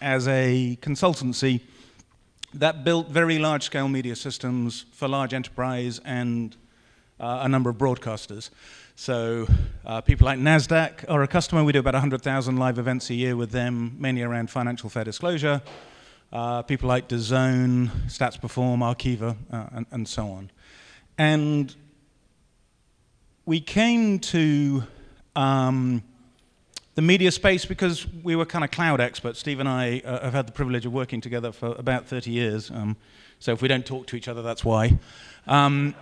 as a consultancy that built very large-scale media systems for large enterprise and a number of broadcasters. So people like NASDAQ are a customer. We do about 100,000 live events a year with them, mainly around financial fair disclosure. People like DAZN, Stats Perform, Arkiva, and so on. And we came to the media space because we were kind of cloud experts. Steve and I have had the privilege of working together for about 30 years. So if we don't talk to each other, that's why. And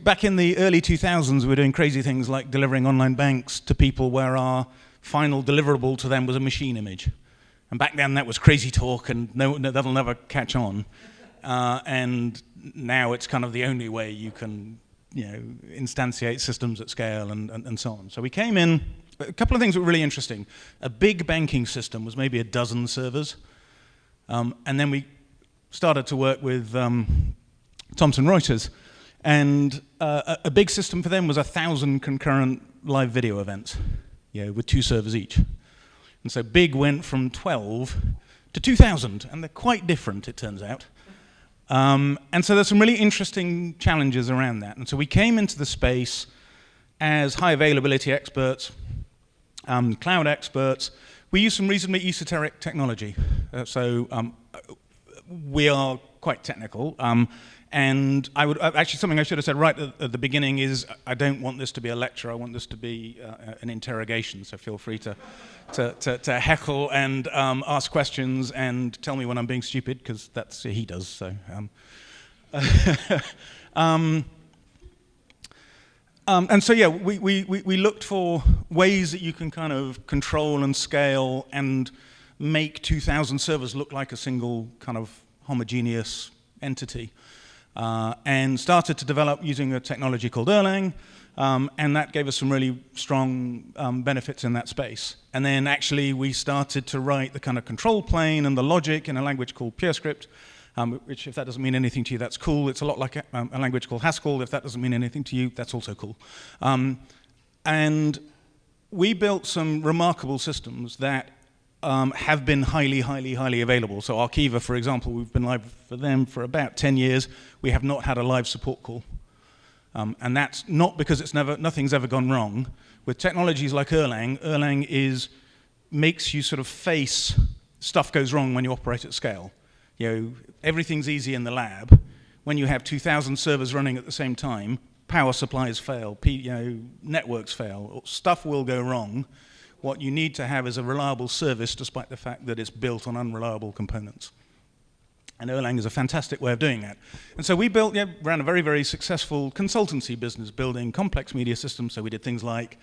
back in the early 2000s, we were doing crazy things like delivering online banks to people where our final deliverable to them was a machine image. And back then, that was crazy talk, and that'll never catch on. And now it's kind of the only way you can, instantiate systems at scale and so on. So we came in, a couple of things that were really interesting. A big banking system was maybe a dozen servers. And then we started to work with Thomson Reuters. And a big system for them was 1,000 concurrent live video events, with 2 servers each. And so big went from 12 to 2,000, and they're quite different, it turns out. And so there's some really interesting challenges around that. And so we came into the space as high availability experts, cloud experts. We use some reasonably esoteric technology. We are quite technical. And actually something I should have said right at the beginning is I don't want this to be a lecture. I want this to be an interrogation. So feel free to heckle and ask questions and tell me when I'm being stupid, because that's he does. So and so yeah, we looked for ways that you can kind of control and scale and make 2,000 servers look like a single kind of homogeneous entity. And started to develop using a technology called Erlang, and that gave us some really strong benefits in that space. And then actually we started to write the kind of control plane and the logic in a language called PureScript, which if that doesn't mean anything to you, that's cool. It's a lot like a language called Haskell. If that doesn't mean anything to you, that's also cool. And we built some remarkable systems that have been highly available. So Arkiva, for example, we've been live for them for about 10 years. We have not had a live support call. And that's not because nothing's ever gone wrong. With technologies like Erlang, makes you sort of face stuff goes wrong when you operate at scale. Everything's easy in the lab. When you have 2,000 servers running at the same time, power supplies fail, networks fail, stuff will go wrong. What you need to have is a reliable service, despite the fact that it's built on unreliable components. And Erlang is a fantastic way of doing that. And so we ran a very successful consultancy business building complex media systems. So we did things like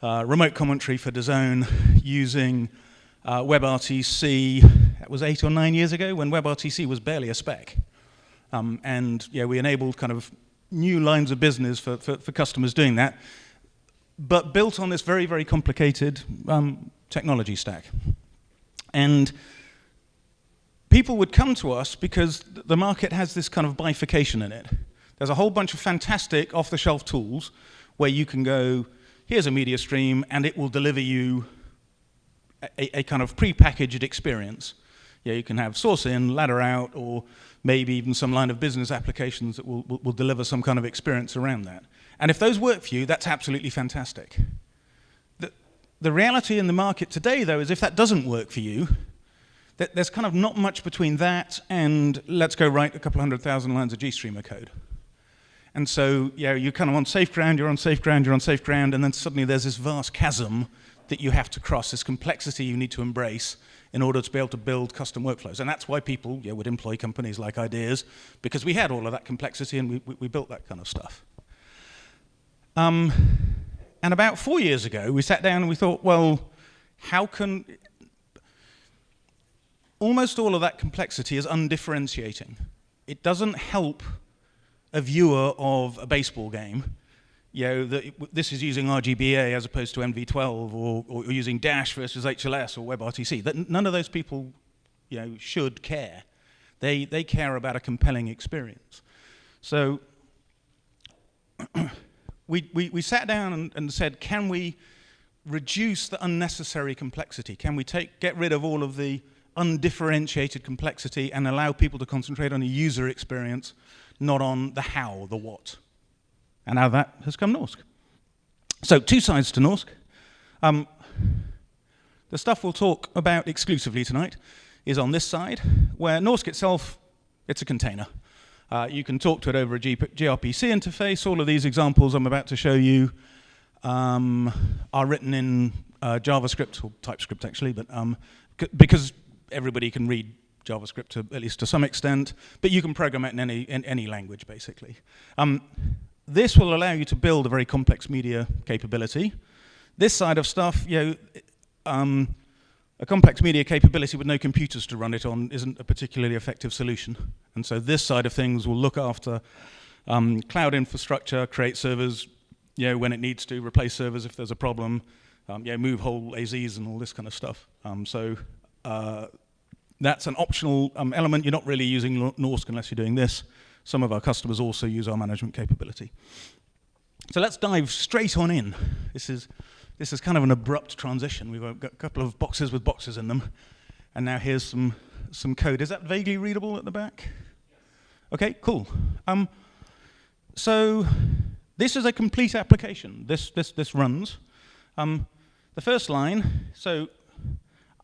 remote commentary for DAZN using WebRTC. That was 8 or 9 years ago when WebRTC was barely a spec. And we enabled kind of new lines of business for customers doing that, but built on this very complicated technology stack. And people would come to us because the market has this kind of bifurcation in it. There's a whole bunch of fantastic off-the-shelf tools where you can go, here's a media stream, and it will deliver you a kind of pre-packaged experience. You can have source in, ladder out, or maybe even some line of business applications that will deliver some kind of experience around that. And if those work for you, that's absolutely fantastic. The reality in the market today, though, is if that doesn't work for you, there's kind of not much between that and let's go write a couple 100,000 lines of GStreamer code. And so, you're kind of on safe ground, you're on safe ground, you're on safe ground, and then suddenly there's this vast chasm that you have to cross, this complexity you need to embrace in order to be able to build custom workflows. And that's why people would employ companies like Ideas, because we had all of that complexity and we built that kind of stuff. And about 4 years ago, we sat down and we thought, well, how can... Almost all of that complexity is undifferentiating. It doesn't help a viewer of a baseball game, that this is using RGBA as opposed to MV12, or using Dash versus HLS or WebRTC. That none of those people, should care. They care about a compelling experience. So we sat down and said, can we reduce the unnecessary complexity? Can we get rid of all of the undifferentiated complexity and allow people to concentrate on the user experience, not on the how, the what? And out of that has come Norsk. So 2 sides to Norsk. The stuff we'll talk about exclusively tonight is on this side, where Norsk itself, it's a container. You can talk to it over a gRPC interface. All of these examples I'm about to show you are written in JavaScript, or TypeScript actually, but because everybody can read JavaScript at least to some extent, but you can program it in any language, basically. This will allow you to build a very complex media capability. This side of stuff, a complex media capability with no computers to run it on isn't a particularly effective solution. And so this side of things will look after cloud infrastructure, create servers when it needs to, replace servers if there's a problem, move whole AZs and all this kind of stuff. That's an optional element. You're not really using Norsk unless you're doing this. Some of our customers also use our management capability. So let's dive straight on in. This is kind of an abrupt transition. We've got a couple of boxes with boxes in them, and now here's some code. Is that vaguely readable at the back? Okay, cool. So this is a complete application. This runs. The first line. So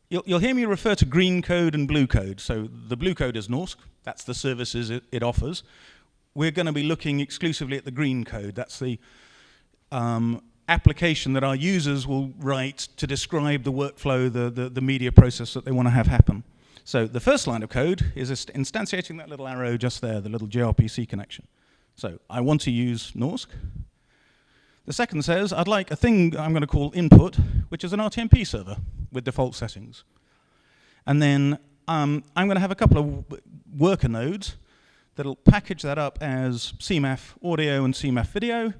you'll hear me refer to green code and blue code. So the blue code is Norsk. That's the services it offers. We're going to be looking exclusively at the green code. That's the application that our users will write to describe the workflow, the media process that they want to have happen. So the first line of code is instantiating that little arrow just there, the little gRPC connection. So I want to use Norsk. The second says I'd like a thing I'm going to call input, which is an RTMP server with default settings. And then I'm going to have a couple of worker nodes that'll package that up as CMAF audio and CMAF video.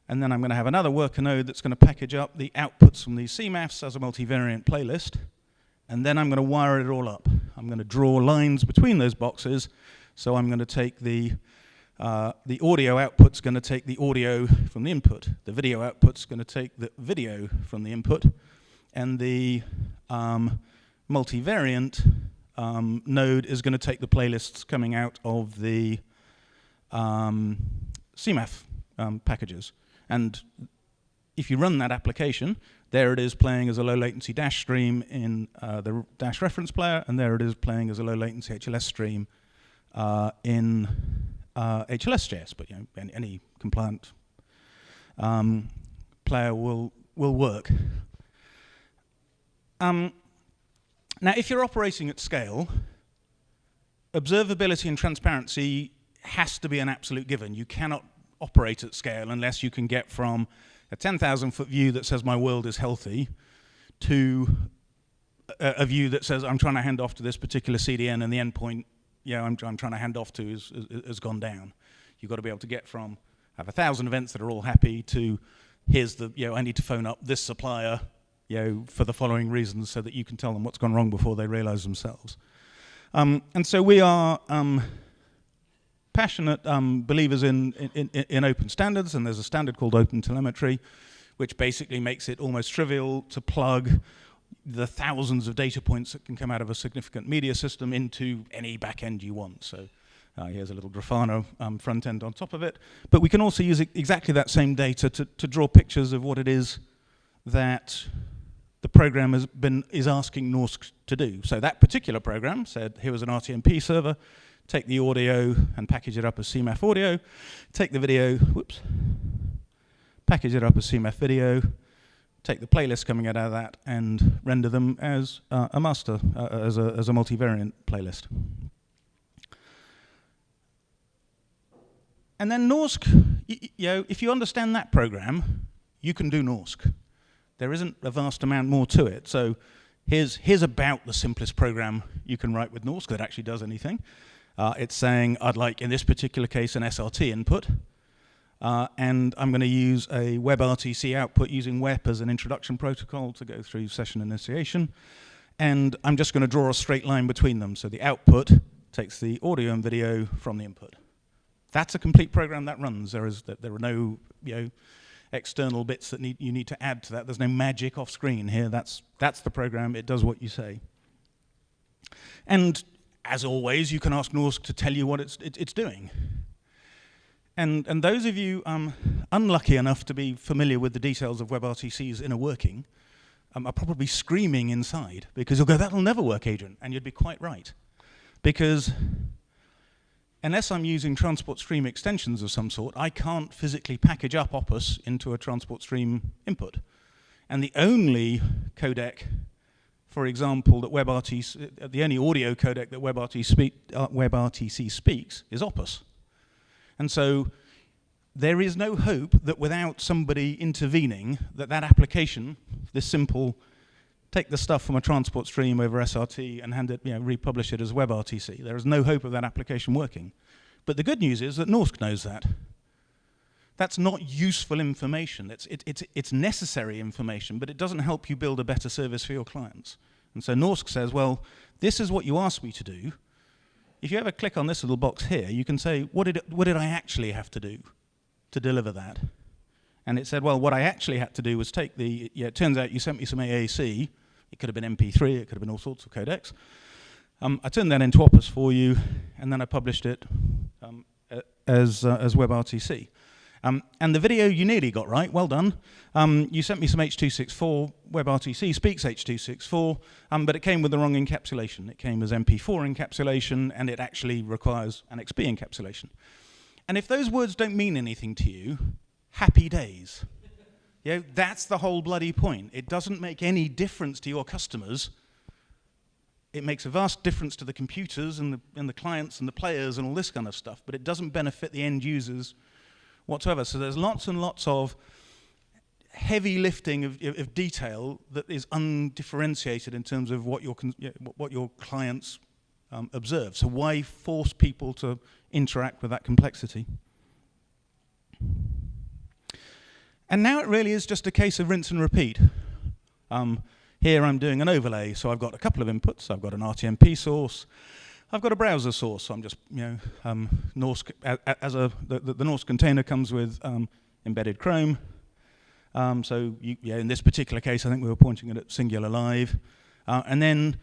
And then I'm going to have another worker node that's going to package up the outputs from these CMAFs as a multivariant playlist. And then I'm going to wire it all up. I'm going to draw lines between those boxes. So I'm going to take the audio output's going to take the audio from the input. The video output's going to take the video from the input. And the multivariant node is going to take the playlists coming out of the CMAF packages. And if you run that application, there it is playing as a low latency dash stream in the dash reference player, and there it is playing as a low latency HLS stream in HLS.js. But any compliant player will work. Now, if you're operating at scale, observability and transparency has to be an absolute given. You cannot operate at scale unless you can get from a 10,000-foot view that says my world is healthy to a view that says I'm trying to hand off to this particular CDN and the endpoint I'm trying to hand off to has gone down. You've got to be able to get from have 1,000 events that are all happy to here's the I need to phone up this supplier for the following reasons so that you can tell them what's gone wrong before they realize themselves. And so we are passionate believers in open standards, and there's a standard called Open Telemetry, which basically makes it almost trivial to plug the thousands of data points that can come out of a significant media system into any backend you want. So here's a little Grafana front end on top of it. But we can also use exactly that same data to draw pictures of what it is that the program is asking Norsk to do. So that particular program said, here was an RTMP server, take the audio and package it up as CMAF audio, take the video, package it up as CMAF video, take the playlist coming out of that and render them as a master, as a multivariant playlist. And then Norsk, if you understand that program, you can do Norsk. There isn't a vast amount more to it. So here's about the simplest program you can write with Norsk that actually does anything. It's saying, I'd like, in this particular case, an SRT input. And I'm going to use a WebRTC output using WEP as an introduction protocol to go through session initiation. And I'm just going to draw a straight line between them. So the output takes the audio and video from the input. That's a complete program that runs. There are no external bits that you need to add to that. There's no magic off screen here. That's the program. It does what you say. And as always, you can ask Norsk to tell you what it's doing. And those of you unlucky enough to be familiar with the details of WebRTC's inner working are probably screaming inside, because you'll go, that'll never work, Adrian. And you'd be quite right. Because unless I'm using transport stream extensions of some sort, I can't physically package up Opus into a transport stream input. And the only codec, for example, that WebRTC, the only audio codec that WebRTC speaks is Opus. And so there is no hope that without somebody intervening, that application, this simple, take the stuff from a transport stream over SRT and hand it, republish it as WebRTC. There is no hope of that application working. But the good news is that Norsk knows that. That's not useful information. It's necessary information, but it doesn't help you build a better service for your clients. And so Norsk says, well, this is what you asked me to do. If you ever click on this little box here, you can say, what did I actually have to do to deliver that? And it said, well, what I actually had to do was take it turns out you sent me some AAC. It could have been MP3, it could have been all sorts of codecs. I turned that into Opus for you, and then I published it as WebRTC. And the video you nearly got right, well done. You sent me some H.264, WebRTC speaks H.264, but it came with the wrong encapsulation. It came as MP4 encapsulation, and it actually requires an XP encapsulation. And if those words don't mean anything to you, happy days. That's the whole bloody point. It doesn't make any difference to your customers. It makes a vast difference to the computers and the clients and the players and all this kind of stuff, but it doesn't benefit the end users whatsoever. So there's lots and lots of heavy lifting of detail that is undifferentiated in terms of what your clients observe. So why force people to interact with that complexity? And now it really is just a case of rinse and repeat. Here I'm doing an overlay, so I've got a couple of inputs. I've got an RTMP source. I've got a browser source, so I'm just, Norsk, the Norsk container comes with embedded Chrome. So in this particular case, I think we were pointing it at Singular Live. And then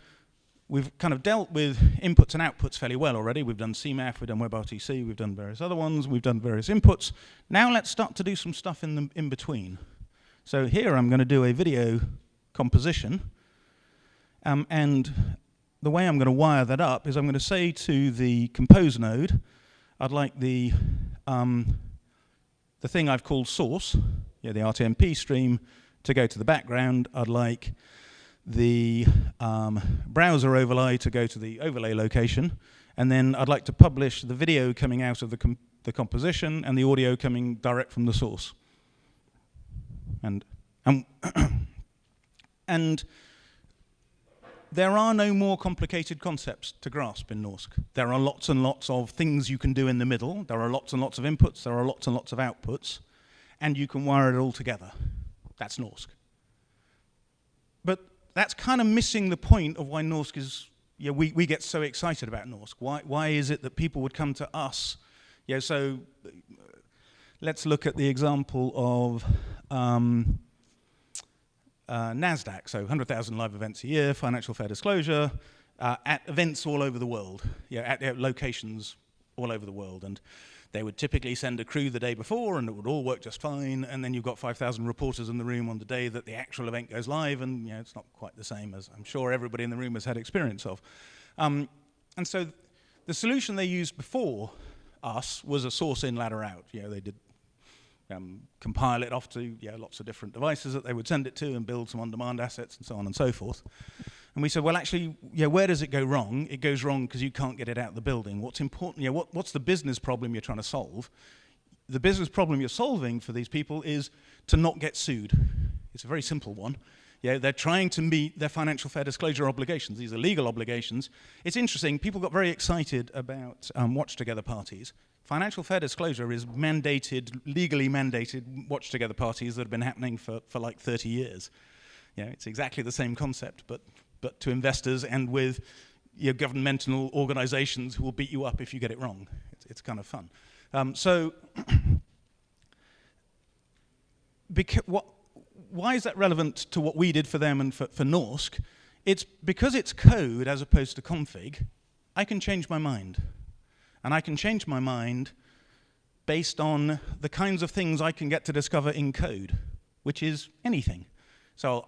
we've kind of dealt with inputs and outputs fairly well already. We've done CMAF, we've done WebRTC, we've done various other ones, we've done various inputs. Now let's start to do some stuff in between. So here I'm going to do a video composition, and the way I'm going to wire that up is I'm going to say to the compose node, I'd like the thing I've called source, the RTMP stream, to go to the background. I'd like the browser overlay to go to the overlay location, and then I'd like to publish the video coming out of the composition and the audio coming direct from the source. And and there are no more complicated concepts to grasp in Norsk. There are lots and lots of things you can do in the middle. There are lots and lots of inputs. There are lots and lots of outputs. And you can wire it all together. That's Norsk. But that's kind of missing the point of why Norsk is, we get so excited about Norsk. Why is it that people would come to us? So let's look at the example of NASDAQ, so 100,000 live events a year, financial fair disclosure, at events all over the world, at locations all over the world. And they would typically send a crew the day before, and it would all work just fine. And then you've got 5,000 reporters in the room on the day that the actual event goes live, and it's not quite the same as I'm sure everybody in the room has had experience of. And so the solution they used before us was a source in, ladder out. They did compile it off to lots of different devices that they would send it to and build some on-demand assets and so on and so forth. And we said, well, actually, where does it go wrong? It goes wrong because you can't get it out of the building. What's important? What's the business problem you're trying to solve? The business problem you're solving for these people is to not get sued. It's a very simple one. They're trying to meet their financial fair disclosure obligations. These are legal obligations. It's interesting. People got very excited about watch together parties. Financial fair disclosure is legally mandated watch together parties that have been happening for like 30 years. It's exactly the same concept, but to investors and with governmental organizations who will beat you up if you get it wrong. It's kind of fun. So why is that relevant to what we did for them and for Norsk? It's because it's code as opposed to config, I can change my mind. And I can change my mind based on the kinds of things I can get to discover in code, which is anything. So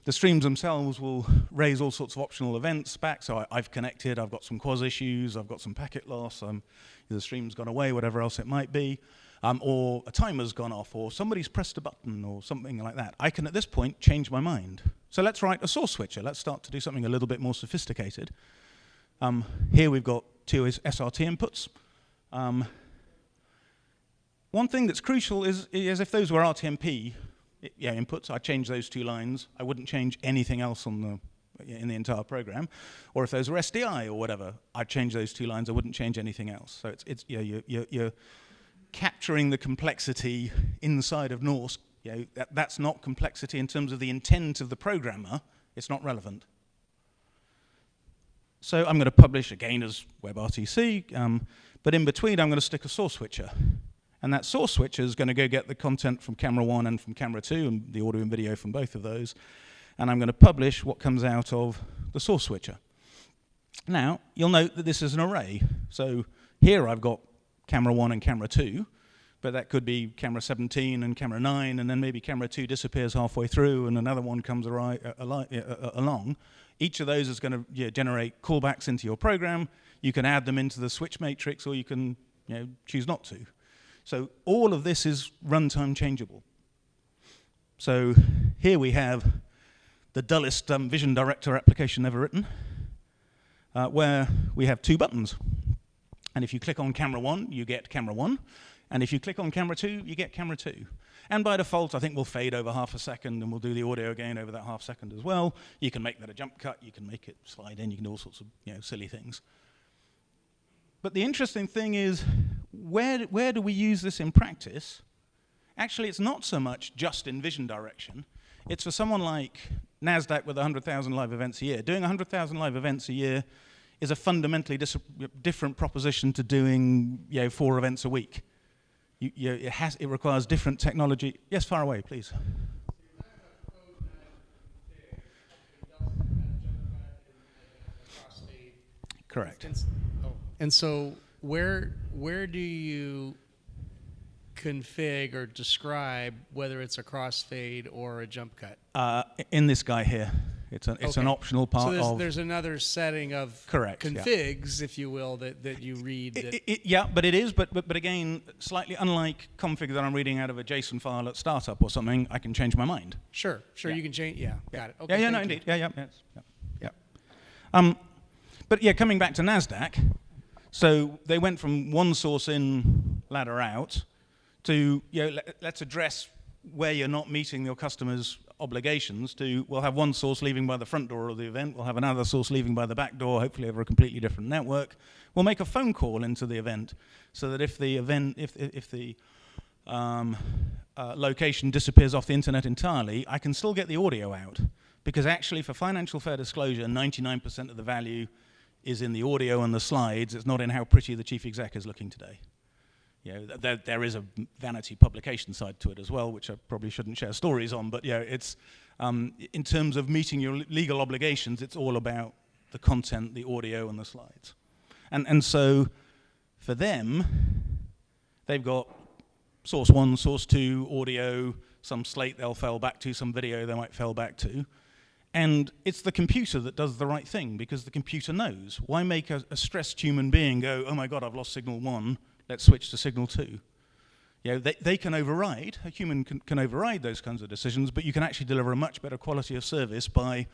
the streams themselves will raise all sorts of optional events back. So I've connected, I've got some quas issues, I've got some packet loss, the stream's gone away, whatever else it might be. Or a timer's gone off, or somebody's pressed a button, or something like that. I can, at this point, change my mind. So let's write a source switcher. Let's start to do something a little bit more sophisticated. Here we've got two SRT inputs. One thing that's crucial is if those were RTMP inputs, I'd change those two lines. I wouldn't change anything else in the entire program. Or if those were SDI or whatever, I'd change those two lines. I wouldn't change anything else. So you're capturing the complexity inside of Norsk. That's not complexity in terms of the intent of the programmer. It's not relevant. So I'm going to publish again as WebRTC, but in between I'm going to stick a source switcher. And that source switcher is going to go get the content from camera 1 and from camera 2, and the audio and video from both of those. And I'm going to publish what comes out of the source switcher. Now, you'll note that this is an array. So here I've got camera 1 and camera 2, but that could be camera 17 and camera 9, and then maybe camera 2 disappears halfway through and another one comes along. Each of those is going to generate callbacks into your program. You can add them into the switch matrix, or you can choose not to. So all of this is runtime changeable. So here we have the dullest Vision Director application ever written, where we have two buttons. And if you click on camera 1, you get camera 1. And if you click on camera 2, you get camera 2. And by default, I think we'll fade over half a second, and we'll do the audio again over that half second as well. You can make that a jump cut. You can make it slide in. You can do all sorts of silly things. But the interesting thing is, where do we use this in practice? Actually, it's not so much just in vision direction. It's for someone like NASDAQ with 100,000 live events a year. Doing 100,000 live events a year is a fundamentally different proposition to doing 4 events a week. It requires different technology. Yes, far away, please. Correct. And so where do you config or describe whether it's a crossfade or a jump cut? In this guy here. It's an optional part so there's another setting of configs, if you will, that you read. But it is. But again, slightly unlike config that I'm reading out of a JSON file at startup or something, I can change my mind. Sure, you can change. Yeah, got it. Okay, no, indeed. But coming back to NASDAQ, so they went from one source in, ladder out, to let's address where you're not meeting your customers' obligations. We'll have one source leaving by the front door of the event, we'll have another source leaving by the back door, hopefully over a completely different network. We'll make a phone call into the event so that if the location disappears off the internet entirely, I can still get the audio out. Because actually, for financial fair disclosure, 99% of the value is in the audio and the slides. It's not in how pretty the chief exec is looking today. There is a vanity publication side to it as well, which I probably shouldn't share stories on, but it's in terms of meeting your legal obligations, it's all about the content, the audio, and the slides. And so for them, they've got source 1, source 2, audio, some slate they'll fail back to, some video they might fail back to. And it's the computer that does the right thing, because the computer knows. Why make a stressed human being go, oh my God, I've lost signal 1, let's switch to signal 2. They can override, a human can override those kinds of decisions, but you can actually deliver a much better quality of service by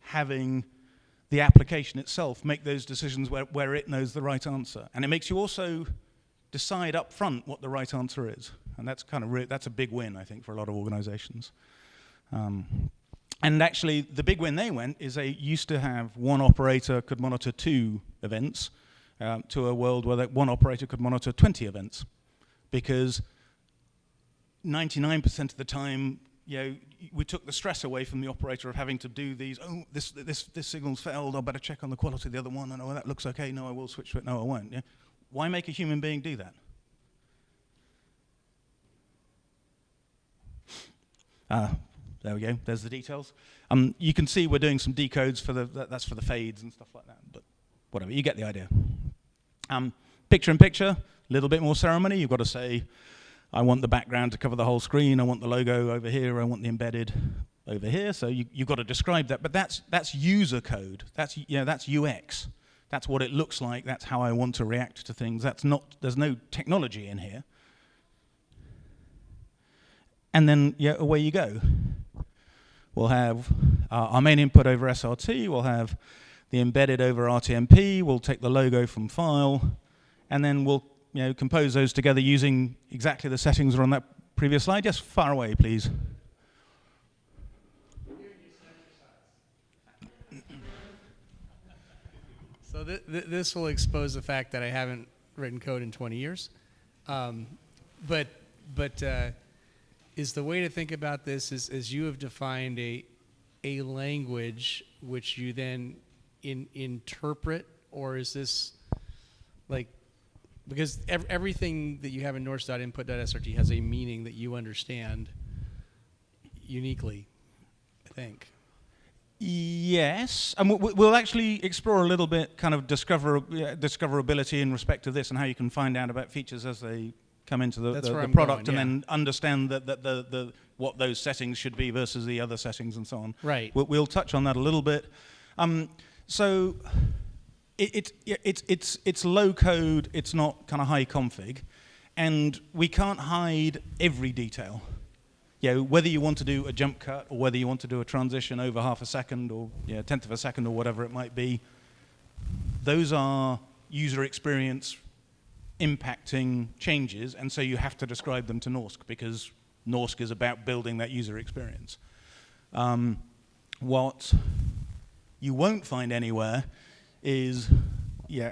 having the application itself make those decisions where it knows the right answer. And it makes you also decide up front what the right answer is. And that's that's a big win, I think, for a lot of organizations. And actually, the big win they went is they used to have one operator could monitor 2 events to a world where one operator could monitor 20 events. Because 99% of the time, we took the stress away from the operator of having to do these, oh, this signal's failed, I better check on the quality of the other one, and oh, that looks okay, no, I will switch to it, no, I won't. Why make a human being do that? There we go. There's the details. You can see we're doing some decodes for that's for the fades and stuff like that. But whatever, you get the idea. Picture in picture, a little bit more ceremony. You've got to say, I want the background to cover the whole screen. I want the logo over here. I want the embedded over here. So you've got to describe that. But that's user code. That's UX. That's what it looks like. That's how I want to react to things. There's no technology in here. And then away you go. We'll have our main input over SRT. We'll have the embedded over RTMP. We'll take the logo from file, and then we'll compose those together using exactly the settings that are on that previous slide. Just far away, please. So this will expose the fact that I haven't written code in 20 years. But is the way to think about this is you have defined a language which you then interpret, or is this like, because everything that you have in Norsk.input.srt has a meaning that you understand uniquely, I think. Yes, and we'll actually explore a little bit kind of discoverability in respect to this and how you can find out about features as they come into the product, and then understand that what those settings should be versus the other settings and so on. Right. We'll touch on that a little bit. So it's low code. It's not kind of high config, and we can't hide every detail. Whether you want to do a jump cut or whether you want to do a transition over half a second or tenth of a second or whatever it might be, those are user experience impacting changes, and so you have to describe them to Norsk, because Norsk is about building that user experience. What you won't find anywhere is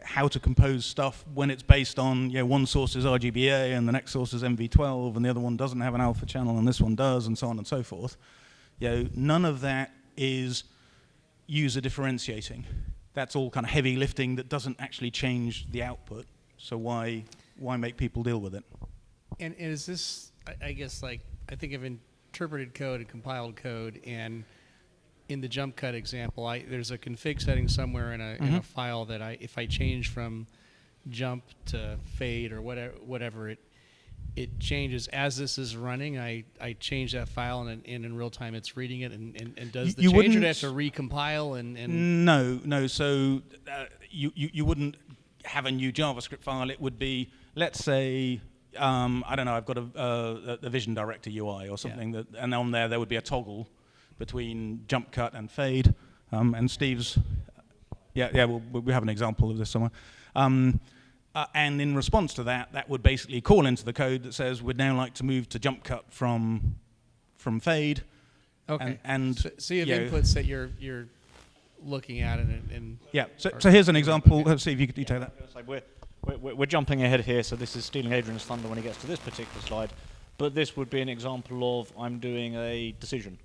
how to compose stuff when it's based on one source is RGBA and the next source is MV12 and the other one doesn't have an alpha channel and this one does, and so on and so forth. None of that is user differentiating. That's all kind of heavy lifting that doesn't actually change the output. So why make people deal with it? And is this, I guess, like, I think of interpreted code and compiled code, and in the jump cut example, there's a config setting somewhere in a file that if I change from jump to fade or whatever it changes as this is running. I change that file, and in real time it's reading it and does the change, or do I have to recompile and No. So you wouldn't have a new JavaScript file. It would be, let's say, I don't know, I've got a Vision Director UI or something, and on there would be a toggle between jump cut and fade, and Steve's, we have an example of this somewhere. And in response to that, that would basically call into the code that says we'd now like to move to jump cut from fade. Okay. And so you have inputs that you're looking at and So here's an example. Let's see if you could take that. We're jumping ahead here, so this is stealing Adrian's thunder when he gets to this particular slide. But this would be an example of I'm doing a decision.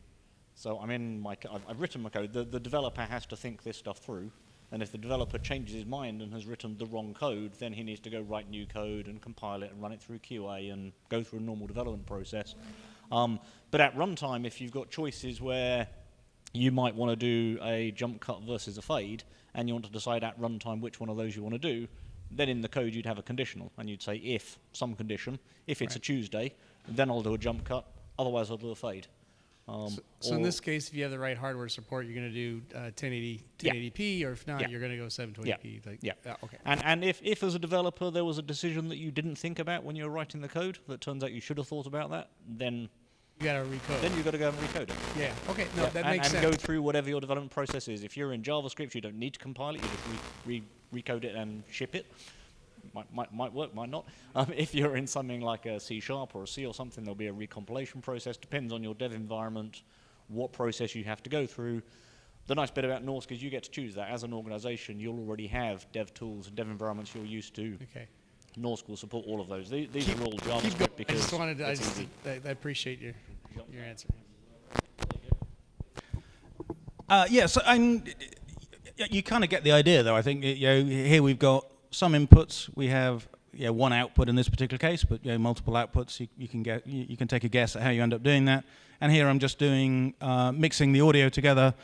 So I've written my code. The developer has to think this stuff through. And if the developer changes his mind and has written the wrong code, then he needs to go write new code and compile it and run it through QA and go through a normal development process. But at runtime, if you've got choices where you might want to do a jump cut versus a fade, and you want to decide at runtime which one of those you want to do, then in the code you'd have a conditional, and you'd say if some condition, if it's a Tuesday, then I'll do a jump cut, otherwise I'll do a fade. So in this case, if you have the right hardware support, you're going to do 1080p, or if not, you're going to go 720p. Okay. And if as a developer there was a decision that you didn't think about when you were writing the code, that turns out you should have thought about that, then you got to recode. Then you've got to go and recode it. Yeah. Okay. No, that makes sense. And go through whatever your development process is. If you're in JavaScript, you don't need to compile it. You just recode it and ship it. Might work, might not. If you're in something like a C# or a C or something, there'll be a recompilation process. Depends on your dev environment, what process you have to go through. The nice bit about Norsk is you get to choose that. As an organization, you'll already have dev tools and dev environments you're used to. Okay. Norsk will support all of those. These are all JavaScript because I just wanted to, it's easy. I appreciate your answer. So you kind of get the idea, though. I think here we've got some inputs. We have one output in this particular case, but multiple outputs. You can take a guess at how you end up doing that. And here I'm just doing mixing the audio together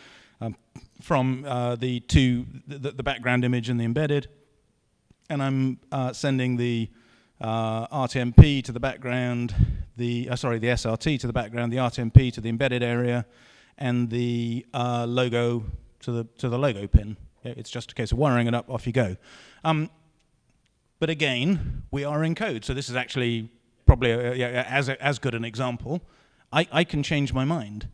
from the background image and the embedded, and I'm sending the RTMP to the background, the SRT to the background, the RTMP to the embedded area, and the logo to the logo pin. It's just a case of wiring it up. Off you go. But again, we are in code, so this is actually probably as good an example. I can change my mind.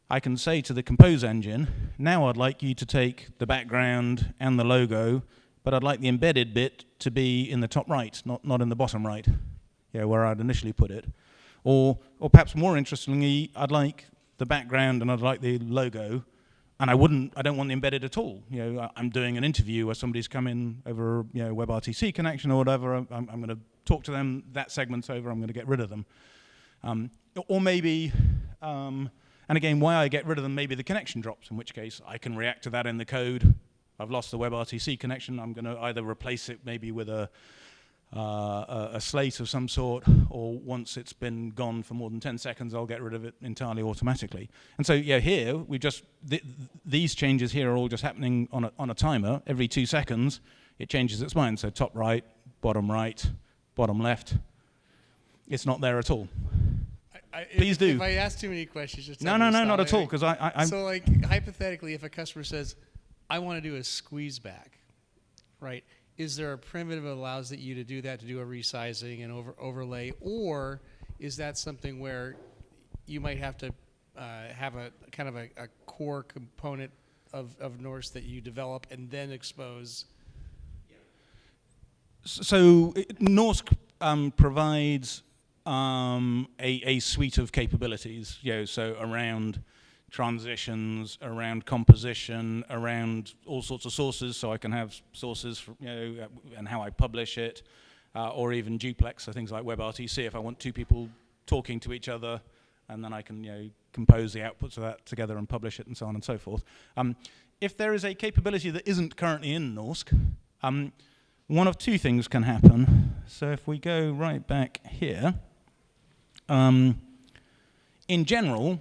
I can say to the compose engine, now I'd like you to take the background and the logo, but I'd like the embedded bit to be in the top right, not in the bottom right, where I'd initially put it. Or perhaps more interestingly, I'd like the background and I'd like the logo, and I don't want the embedded at all. I'm doing an interview where somebody's come in over WebRTC connection or whatever. I'm going to talk to them. That segment's over. I'm going to get rid of them. Or maybe, and again, why I get rid of them, maybe the connection drops, in which case I can react to that in the code. I've lost the WebRTC connection. I'm going to either replace it maybe with a slate of some sort, or once it's been gone for more than 10 seconds, I'll get rid of it entirely automatically. And so, here we just these changes here are all just happening on a timer. Every 2 seconds, it changes its mind. So top right, bottom left. It's not there at all. Please do. If I ask too many questions, just no, not at all. Because I'm so hypothetically, if a customer says, "I want to do a squeeze back," right? Is there a primitive that allows you to do that, to do a resizing and overlay, or is that something where you might have to have a kind of a core component of Norsk that you develop and then expose? So Norsk provides a suite of capabilities, so around transitions, around composition, around all sorts of sources, so I can have sources, and how I publish it, or even duplex, so things like WebRTC, if I want two people talking to each other, and then I can compose the outputs of that together and publish it, and so on and so forth. If there is a capability that isn't currently in Norsk, one of two things can happen. So if we go right back here, in general,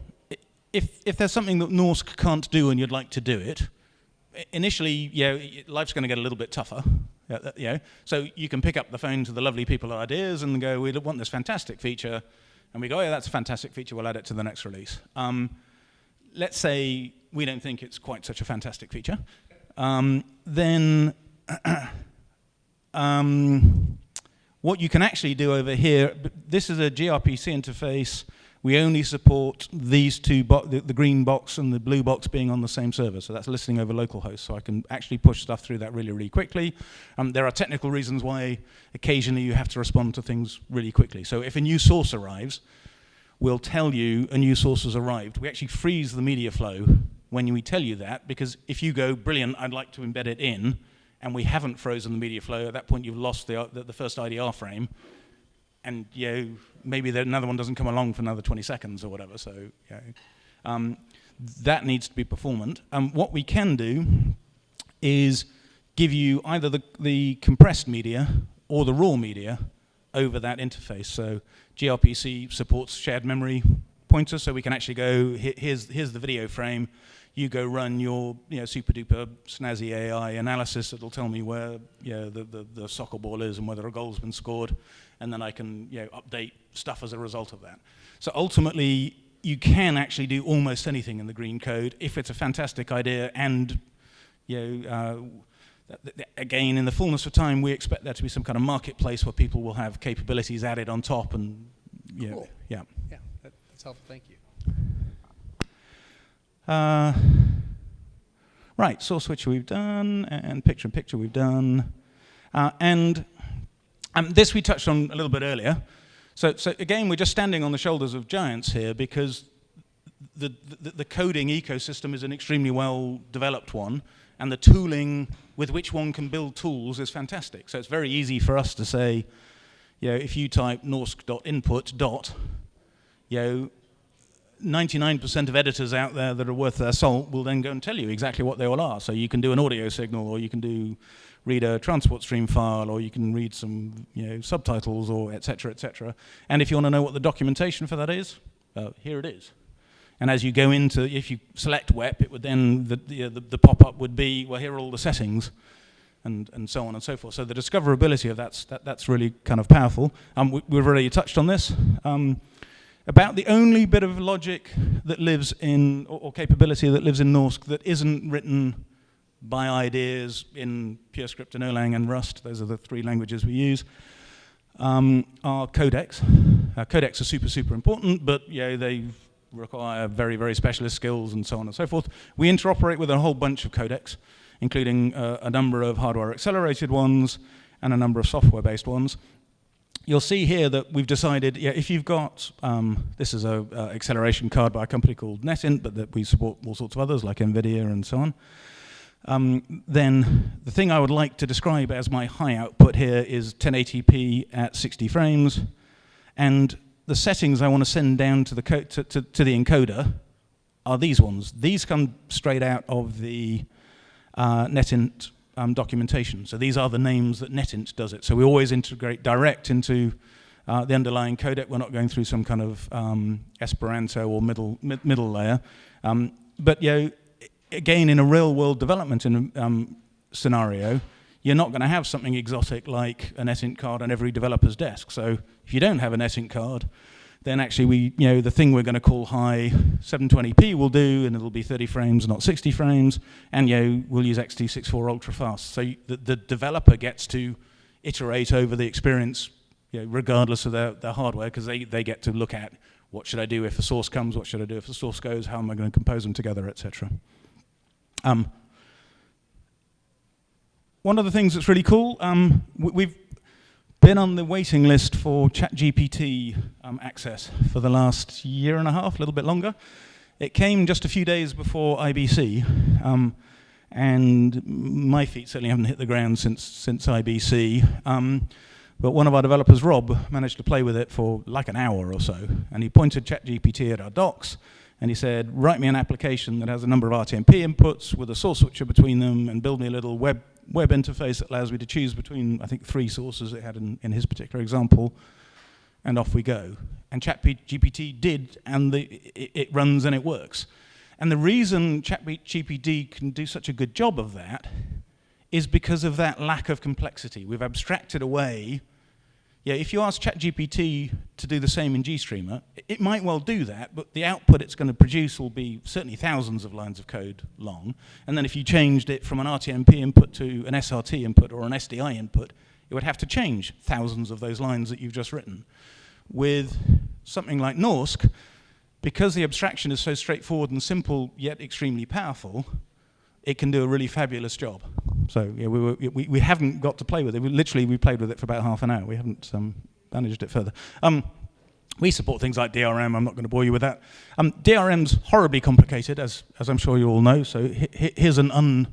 if there's something that Norsk can't do and you'd like to do it, initially, life's going to get a little bit tougher. So you can pick up the phone to the lovely people at Ideas and go, we want this fantastic feature, and we go, that's a fantastic feature, we'll add it to the next release. Let's say we don't think it's quite such a fantastic feature. Then what you can actually do over here, this is a gRPC interface. We only support these two, the green box and the blue box being on the same server. So that's listening over localhost. So I can actually push stuff through that really, really quickly. There are technical reasons why occasionally you have to respond to things really quickly. So if a new source arrives, we'll tell you a new source has arrived. We actually freeze the media flow when we tell you that, because if you go, brilliant, I'd like to embed it in, and we haven't frozen the media flow, at that point you've lost the first IDR frame. And maybe another one doesn't come along for another 20 seconds or whatever. So that needs to be performant. What we can do is give you either the compressed media or the raw media over that interface. So gRPC supports shared memory pointers, so we can actually go, here's the video frame. You go run your super duper snazzy AI analysis. It'll tell me where the soccer ball is and whether a goal's been scored, and then I can update stuff as a result of that. So ultimately, you can actually do almost anything in the green code if it's a fantastic idea. And again, in the fullness of time, we expect there to be some kind of marketplace where people will have capabilities added on top. And cool. Yeah, that's helpful. Thank you. Right, source switcher we've done, and picture-in-picture we've done. And this we touched on a little bit earlier. So again, we're just standing on the shoulders of giants here, because the coding ecosystem is an extremely well-developed one, and the tooling with which one can build tools is fantastic. So it's very easy for us to say, if you type norsk.input, 99% of editors out there that are worth their salt will then go and tell you exactly what they all are. So you can do an audio signal, or you can read a transport stream file, or you can read some subtitles, or et cetera, et cetera. And if you want to know what the documentation for that is, here it is. And as you go into, if you select WEP, it would then, the pop-up would be, well, here are all the settings, and so on and so forth. So the discoverability of that's really kind of powerful. We've already touched on this. About the only bit of logic that lives in, or capability that lives in Norsk that isn't written by ideas in PureScript and Erlang and Rust, those are the 3 languages we use, are codecs. Codecs are super, super important, but they require very, very specialist skills and so on and so forth. We interoperate with a whole bunch of codecs, including a number of hardware-accelerated ones and a number of software-based ones. You'll see here that we've decided, if you've got, this is an acceleration card by a company called NetInt, but that we support all sorts of others like NVIDIA and so on. Then the thing I would like to describe as my high output here is 1080p at 60 frames, and the settings I want to send down to the encoder are these ones. These come straight out of the NetInt documentation. So these are the names that NetInt does it. So we always integrate direct into the underlying codec. We're not going through some kind of Esperanto or middle layer. But again, in a real-world development scenario, you're not going to have something exotic like a NetInt card on every developer's desk. So if you don't have a NetInt card, then actually the thing we're going to call high 720p will do, and it'll be 30 frames, not 60 frames, and we'll use XT64 ultra fast. So the developer gets to iterate over the experience, regardless of their hardware, because they get to look at what should I do if the source comes, what should I do if the source goes, how am I going to compose them together, etc. One of the things that's really cool, we've been on the waiting list for ChatGPT access for the last year and a half, a little bit longer. It came just a few days before IBC, and my feet certainly haven't hit the ground since IBC. But one of our developers, Rob, managed to play with it for like an hour or so, and he pointed ChatGPT at our docs, and he said, write me an application that has a number of RTMP inputs with a source switcher between them, and build me a little web interface that allows me to choose between, I think, 3 sources it had in his particular example, and off we go. And ChatGPT did, and it runs and it works. And the reason ChatGPT can do such a good job of that is because of that lack of complexity. We've abstracted away. If you ask ChatGPT to do the same in GStreamer, it might well do that, but the output it's going to produce will be certainly thousands of lines of code long. And then if you changed it from an RTMP input to an SRT input or an SDI input, it would have to change thousands of those lines that you've just written. With something like Norsk, because the abstraction is so straightforward and simple, yet extremely powerful, it can do a really fabulous job. So we haven't got to play with it. We played with it for about half an hour. We haven't managed it further. We support things like DRM. I'm not going to bore you with that. DRM's horribly complicated, as I'm sure you all know. So here's a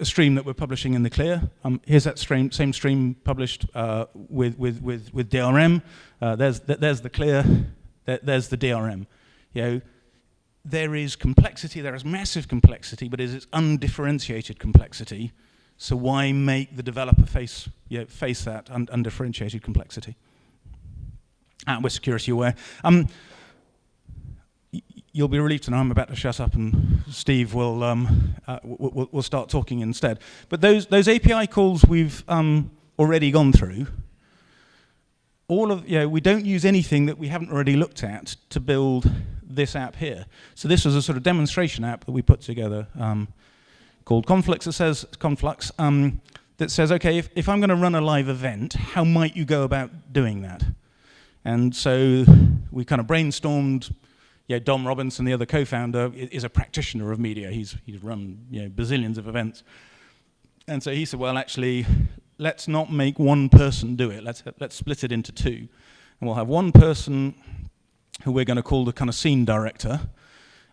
stream that we're publishing in the clear. Here's that same stream published with DRM. There's the clear. There's the DRM. There is complexity. There is massive complexity, but it is undifferentiated complexity. So why make the developer face that undifferentiated complexity? We're security aware. You'll be relieved to know I'm about to shut up, and Steve will start talking instead. But those API calls we've already gone through. We don't use anything that we haven't already looked at to build this app here. So this was a sort of demonstration app that we put together called Conflux that says, okay, if I'm going to run a live event, how might you go about doing that? And so we kind of brainstormed. Dom Robinson, the other co-founder, is a practitioner of media. He's run bazillions of events. And so he said, well, actually, let's not make one person do it. Let's split it into 2. And we'll have one person who we're going to call the kind of scene director,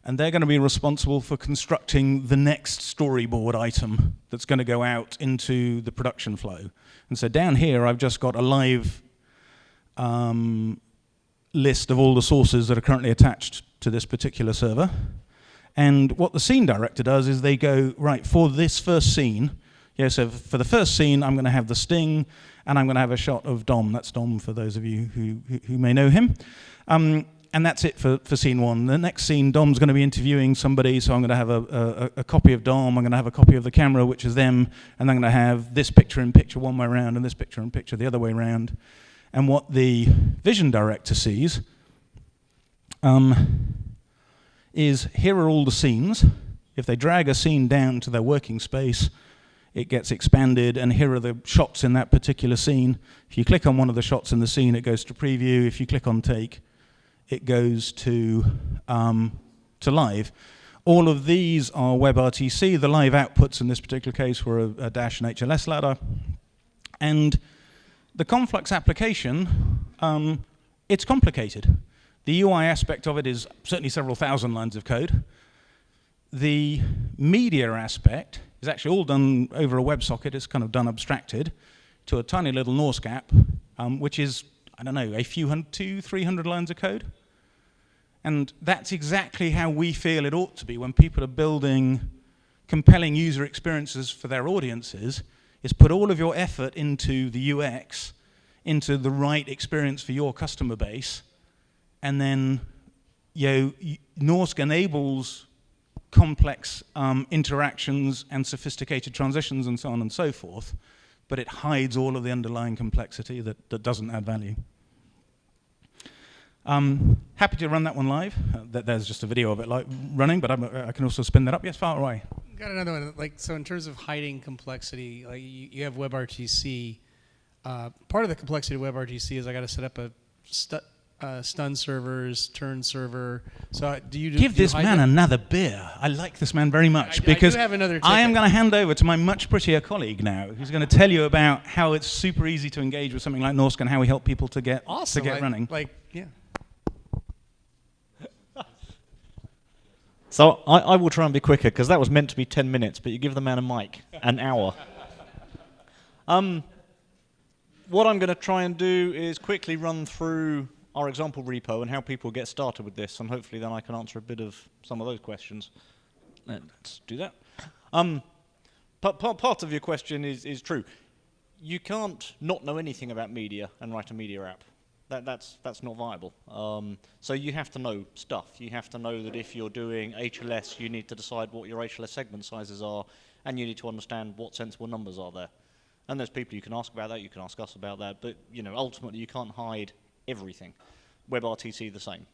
and they're going to be responsible for constructing the next storyboard item that's going to go out into the production flow. And so down here, I've just got a live list of all the sources that are currently attached to this particular server. And what the scene director does is they go, right, for this first scene, yeah, so for the first scene, I'm going to have the sting, and I'm going to have a shot of Dom. That's Dom, for those of you who may know him. And that's it for scene one. The next scene, Dom's going to be interviewing somebody, so I'm going to have a copy of Dom, I'm going to have a copy of the camera, which is them, and I'm going to have this picture-in-picture one way around and this picture-in-picture the other way around. And what the vision director sees is here are all the scenes. If they drag a scene down to their working space, it gets expanded, and here are the shots in that particular scene. If you click on one of the shots in the scene, it goes to preview. If you click on take, it goes to live. All of these are WebRTC. The live outputs in this particular case were a Dash and HLS ladder. And the Conflux application, it's complicated. The UI aspect of it is certainly several thousand lines of code. The media aspect is actually all done over a WebSocket. It's kind of done abstracted to a tiny little Norsk app, which is, I don't know, a few 200-300 lines of code. And that's exactly how we feel it ought to be when people are building compelling user experiences for their audiences, is put all of your effort into the UX, into the right experience for your customer base, and then Norsk enables complex interactions and sophisticated transitions and so on and so forth, but it hides all of the underlying complexity that doesn't add value. Happy to run that one live. There's just a video of it running, but I can also spin that up. Yes, far away. Got another one. So in terms of hiding complexity, you have WebRTC. Part of the complexity of WebRTC is I got to set up a stun servers, turn server. So give this man another beer? I like this man very much, because I do have another I am going to hand over to my much prettier colleague now, who's going to tell you about how it's super easy to engage with something like Norsk and how we help people to get running. Yeah. So I will try and be quicker, because that was meant to be 10 minutes, but you give the man a mic, an hour. What I'm going to try and do is quickly run through our example repo and how people get started with this, and hopefully then I can answer a bit of some of those questions. Let's do that. Part of your question is true. You can't not know anything about media and write a media app. That's not viable. So you have to know stuff. You have to know that if you're doing HLS, you need to decide what your HLS segment sizes are, and you need to understand what sensible numbers are there. And there's people you can ask about that, you can ask us about that, but ultimately you can't hide everything. WebRTC the same.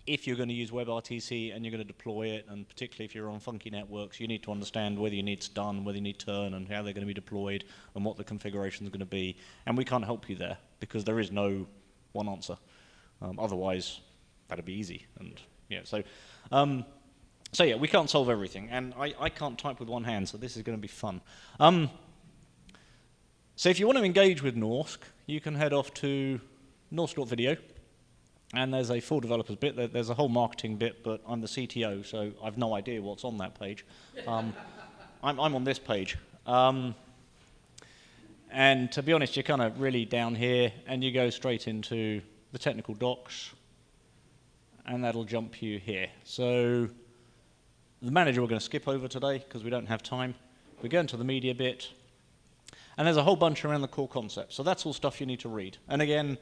If you're going to use WebRTC and you're going to deploy it, and particularly if you're on funky networks, you need to understand whether you need stun, whether you need turn, and how they're going to be deployed, and what the configuration is going to be. And we can't help you there, because there is no one answer. Otherwise, that'd be easy. And so yeah, we can't solve everything, and I can't type with one hand, so this is going to be fun. So if you want to engage with Norsk, you can head off to norsk.video, and there's a full developers bit. There's a whole marketing bit, but I'm the CTO, so I've no idea what's on that page. I'm on this page. And to be honest, you're kind of really down here, and you go straight into the technical docs, and that'll jump you here. So the manager we're going to skip over today, because we don't have time. We go into the media bit, and there's a whole bunch around the core concept. So that's all stuff you need to read. And again,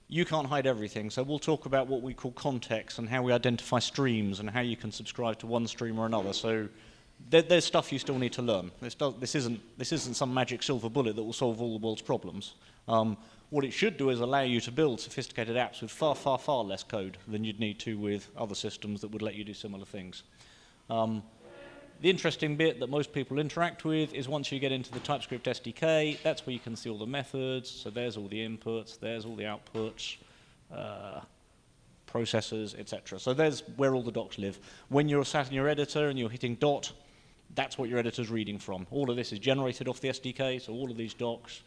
you can't hide everything, so we'll talk about what we call context and how we identify streams and how you can subscribe to one stream or another. So there's stuff you still need to learn. This isn't some magic silver bullet that will solve all the world's problems. What it should do is allow you to build sophisticated apps with far, far, far less code than you'd need to with other systems that would let you do similar things. The interesting bit that most people interact with is once you get into the TypeScript SDK, that's where you can see all the methods. So there's all the inputs, there's all the outputs, processors, etc. So there's where all the docs live. When you're sat in your editor and you're hitting dot, that's what your editor's reading from. All of this is generated off the SDK, so all of these docs.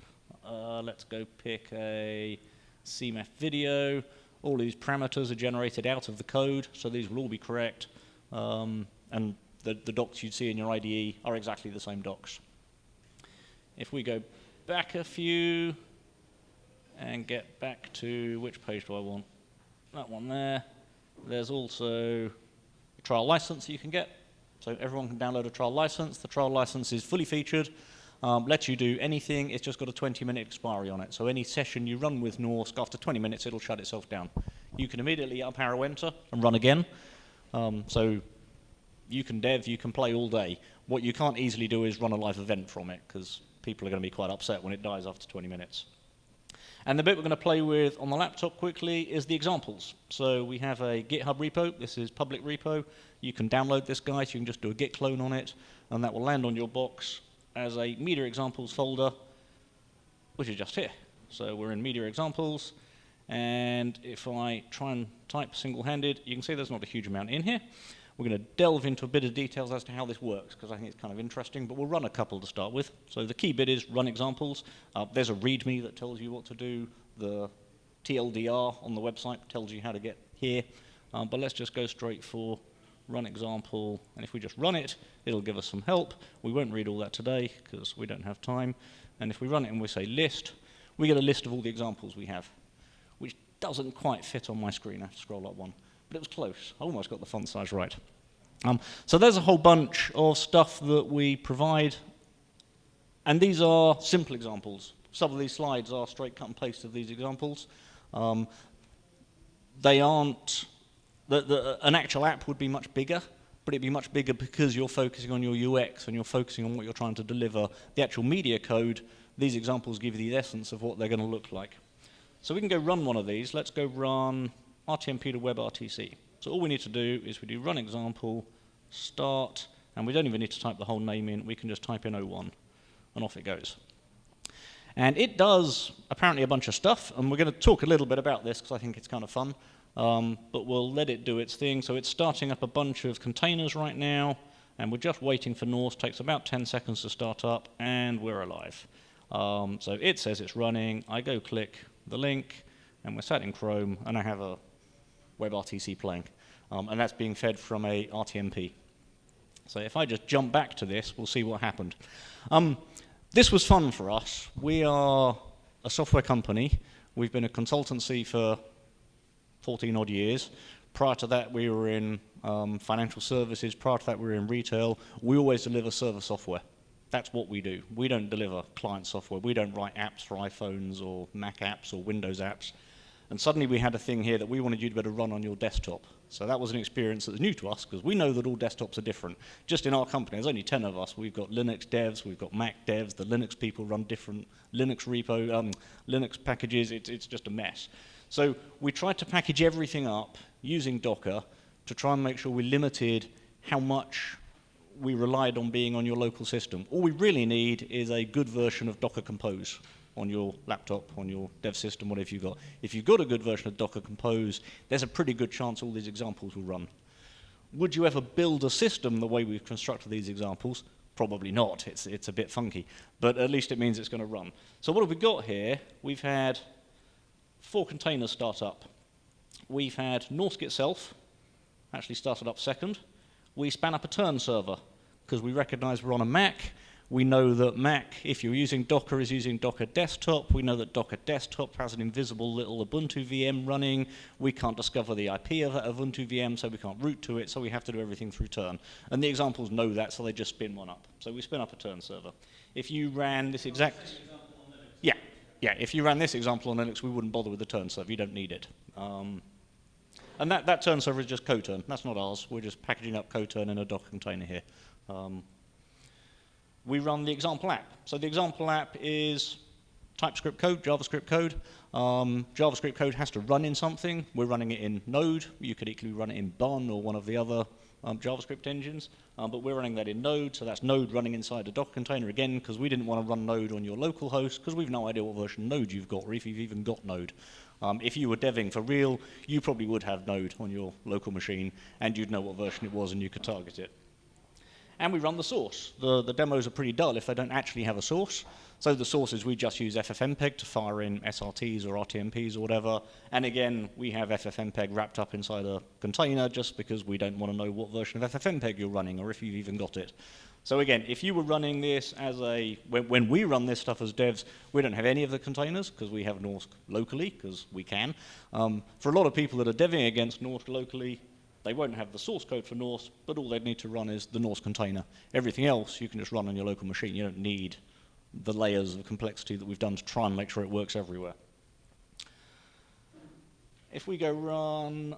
Let's go pick a CMF video. All these parameters are generated out of the code, so these will all be correct. And the docs you'd see in your IDE are exactly the same docs. If we go back a few and get back to, which page do I want? that one there. There's also a trial license that you can get. So everyone can download a trial license. The trial license is fully featured, lets you do anything. It's just got a 20-minute expiry on it. So any session you run with Norsk, after 20 minutes, it'll shut itself down. You can immediately up arrow enter and run again. So you can dev, you can play all day. What you can't easily do is run a live event from it, because people are going to be quite upset when it dies after 20 minutes. And the bit we're going to play with on the laptop quickly is the examples. So we have a GitHub repo. This is public repo. You can download this guy, so you can just do a git clone on it, and that will land on your box as a media examples folder, which is just here. So we're in media examples, and if I try and type single-handed, you can see there's not a huge amount in here. We're going to delve into a bit of details as to how this works, because I think it's kind of interesting, but we'll run a couple to start with. So the key bit is run examples. There's a README that tells you what to do. The TLDR on the website tells you how to get here. But let's just go straight for run example, and if we just run it, it'll give us some help. We won't read all that today, because we don't have time. And if we run it and we say list, we get a list of all the examples we have, which doesn't quite fit on my screen. I have to scroll up one. But it was close. I almost got the font size right. So there's a whole bunch of stuff that we provide, and these are simple examples. Some of these slides are straight cut and paste of these examples. They aren't, an actual app would be much bigger, but it'd be much bigger because you're focusing on your UX and you're focusing on what you're trying to deliver. The actual media code, these examples give you the essence of what they're going to look like. So we can go run one of these. Let's go run RTMP to WebRTC. So all we need to do is we do run example, start, and we don't even need to type the whole name in. We can just type in 01, and off it goes. And it does apparently a bunch of stuff, and we're going to talk a little bit about this because I think it's kind of fun, but we'll let it do its thing. So it's starting up a bunch of containers right now, and we're just waiting for Norsk. Takes about 10 seconds to start up, and we're alive. So it says it's running. I go click the link, and we're sat in Chrome, and I have a WebRTC playing, and that's being fed from a RTMP. So if I just jump back to this, we'll see what happened. This was fun for us. We are a software company. We've been a consultancy for 14 odd years. Prior to that, we were in financial services. Prior to that, we were in retail. We always deliver server software. That's what we do. We don't deliver client software. We don't write apps for iPhones or Mac apps or Windows apps. And suddenly we had a thing here that we wanted you to be able to run on your desktop. So that was an experience that was new to us, because we know that all desktops are different. Just in our company, there's only 10 of us. We've got Linux devs, we've got Mac devs, the Linux people run different Linux repo, Linux packages. It's just a mess. So we tried to package everything up using Docker to try and make sure we limited how much we relied on being on your local system. All we really need is a good version of Docker Compose on your laptop, on your dev system, whatever you've got. If you've got a good version of Docker Compose, there's a pretty good chance all these examples will run. Would you ever build a system the way we've constructed these examples? Probably not. It's a bit funky. But at least it means it's going to run. So what have we got here? We've had 4 containers start up. We've had Norsk itself actually started up second. We span up a turn server because we recognize we're on a Mac. We know that Mac, if you're using Docker, is using Docker Desktop. We know that Docker Desktop has an invisible little Ubuntu VM running. We can't discover the IP of that Ubuntu VM, so we can't root to it, so we have to do everything through turn. And the examples know that, so they just spin one up. So we spin up a turn server. If you ran this exact... Yeah, if you ran this example on Linux, we wouldn't bother with the turn server. You don't need it. And that turn server is just Coturn. That's not ours. We're just packaging up Coturn in a Docker container here. We run the example app. So the example app is TypeScript code, JavaScript code. JavaScript code has to run in something. We're running it in Node. You could equally run it in Bun or one of the other JavaScript engines. But we're running that in Node, so that's Node running inside a Docker container again, because we didn't want to run Node on your local host, because we've no idea what version of Node you've got, or if you've even got Node. If you were deving for real, you probably would have Node on your local machine, and you'd know what version it was, and you could target it. And we run the source. The demos are pretty dull if they don't actually have a source. So the source is we just use FFmpeg to fire in SRTs or RTMPs or whatever. And again, we have FFmpeg wrapped up inside a container just because we don't want to know what version of FFmpeg you're running or if you've even got it. So again, if you were running this as when we run this stuff as devs, we don't have any of the containers because we have Norsk locally, because we can. For a lot of people that are deving against Norsk locally, they won't have the source code for Norsk, but all they'd need to run is the Norsk container. Everything else you can just run on your local machine. You don't need the layers of complexity that we've done to try and make sure it works everywhere. If we go run,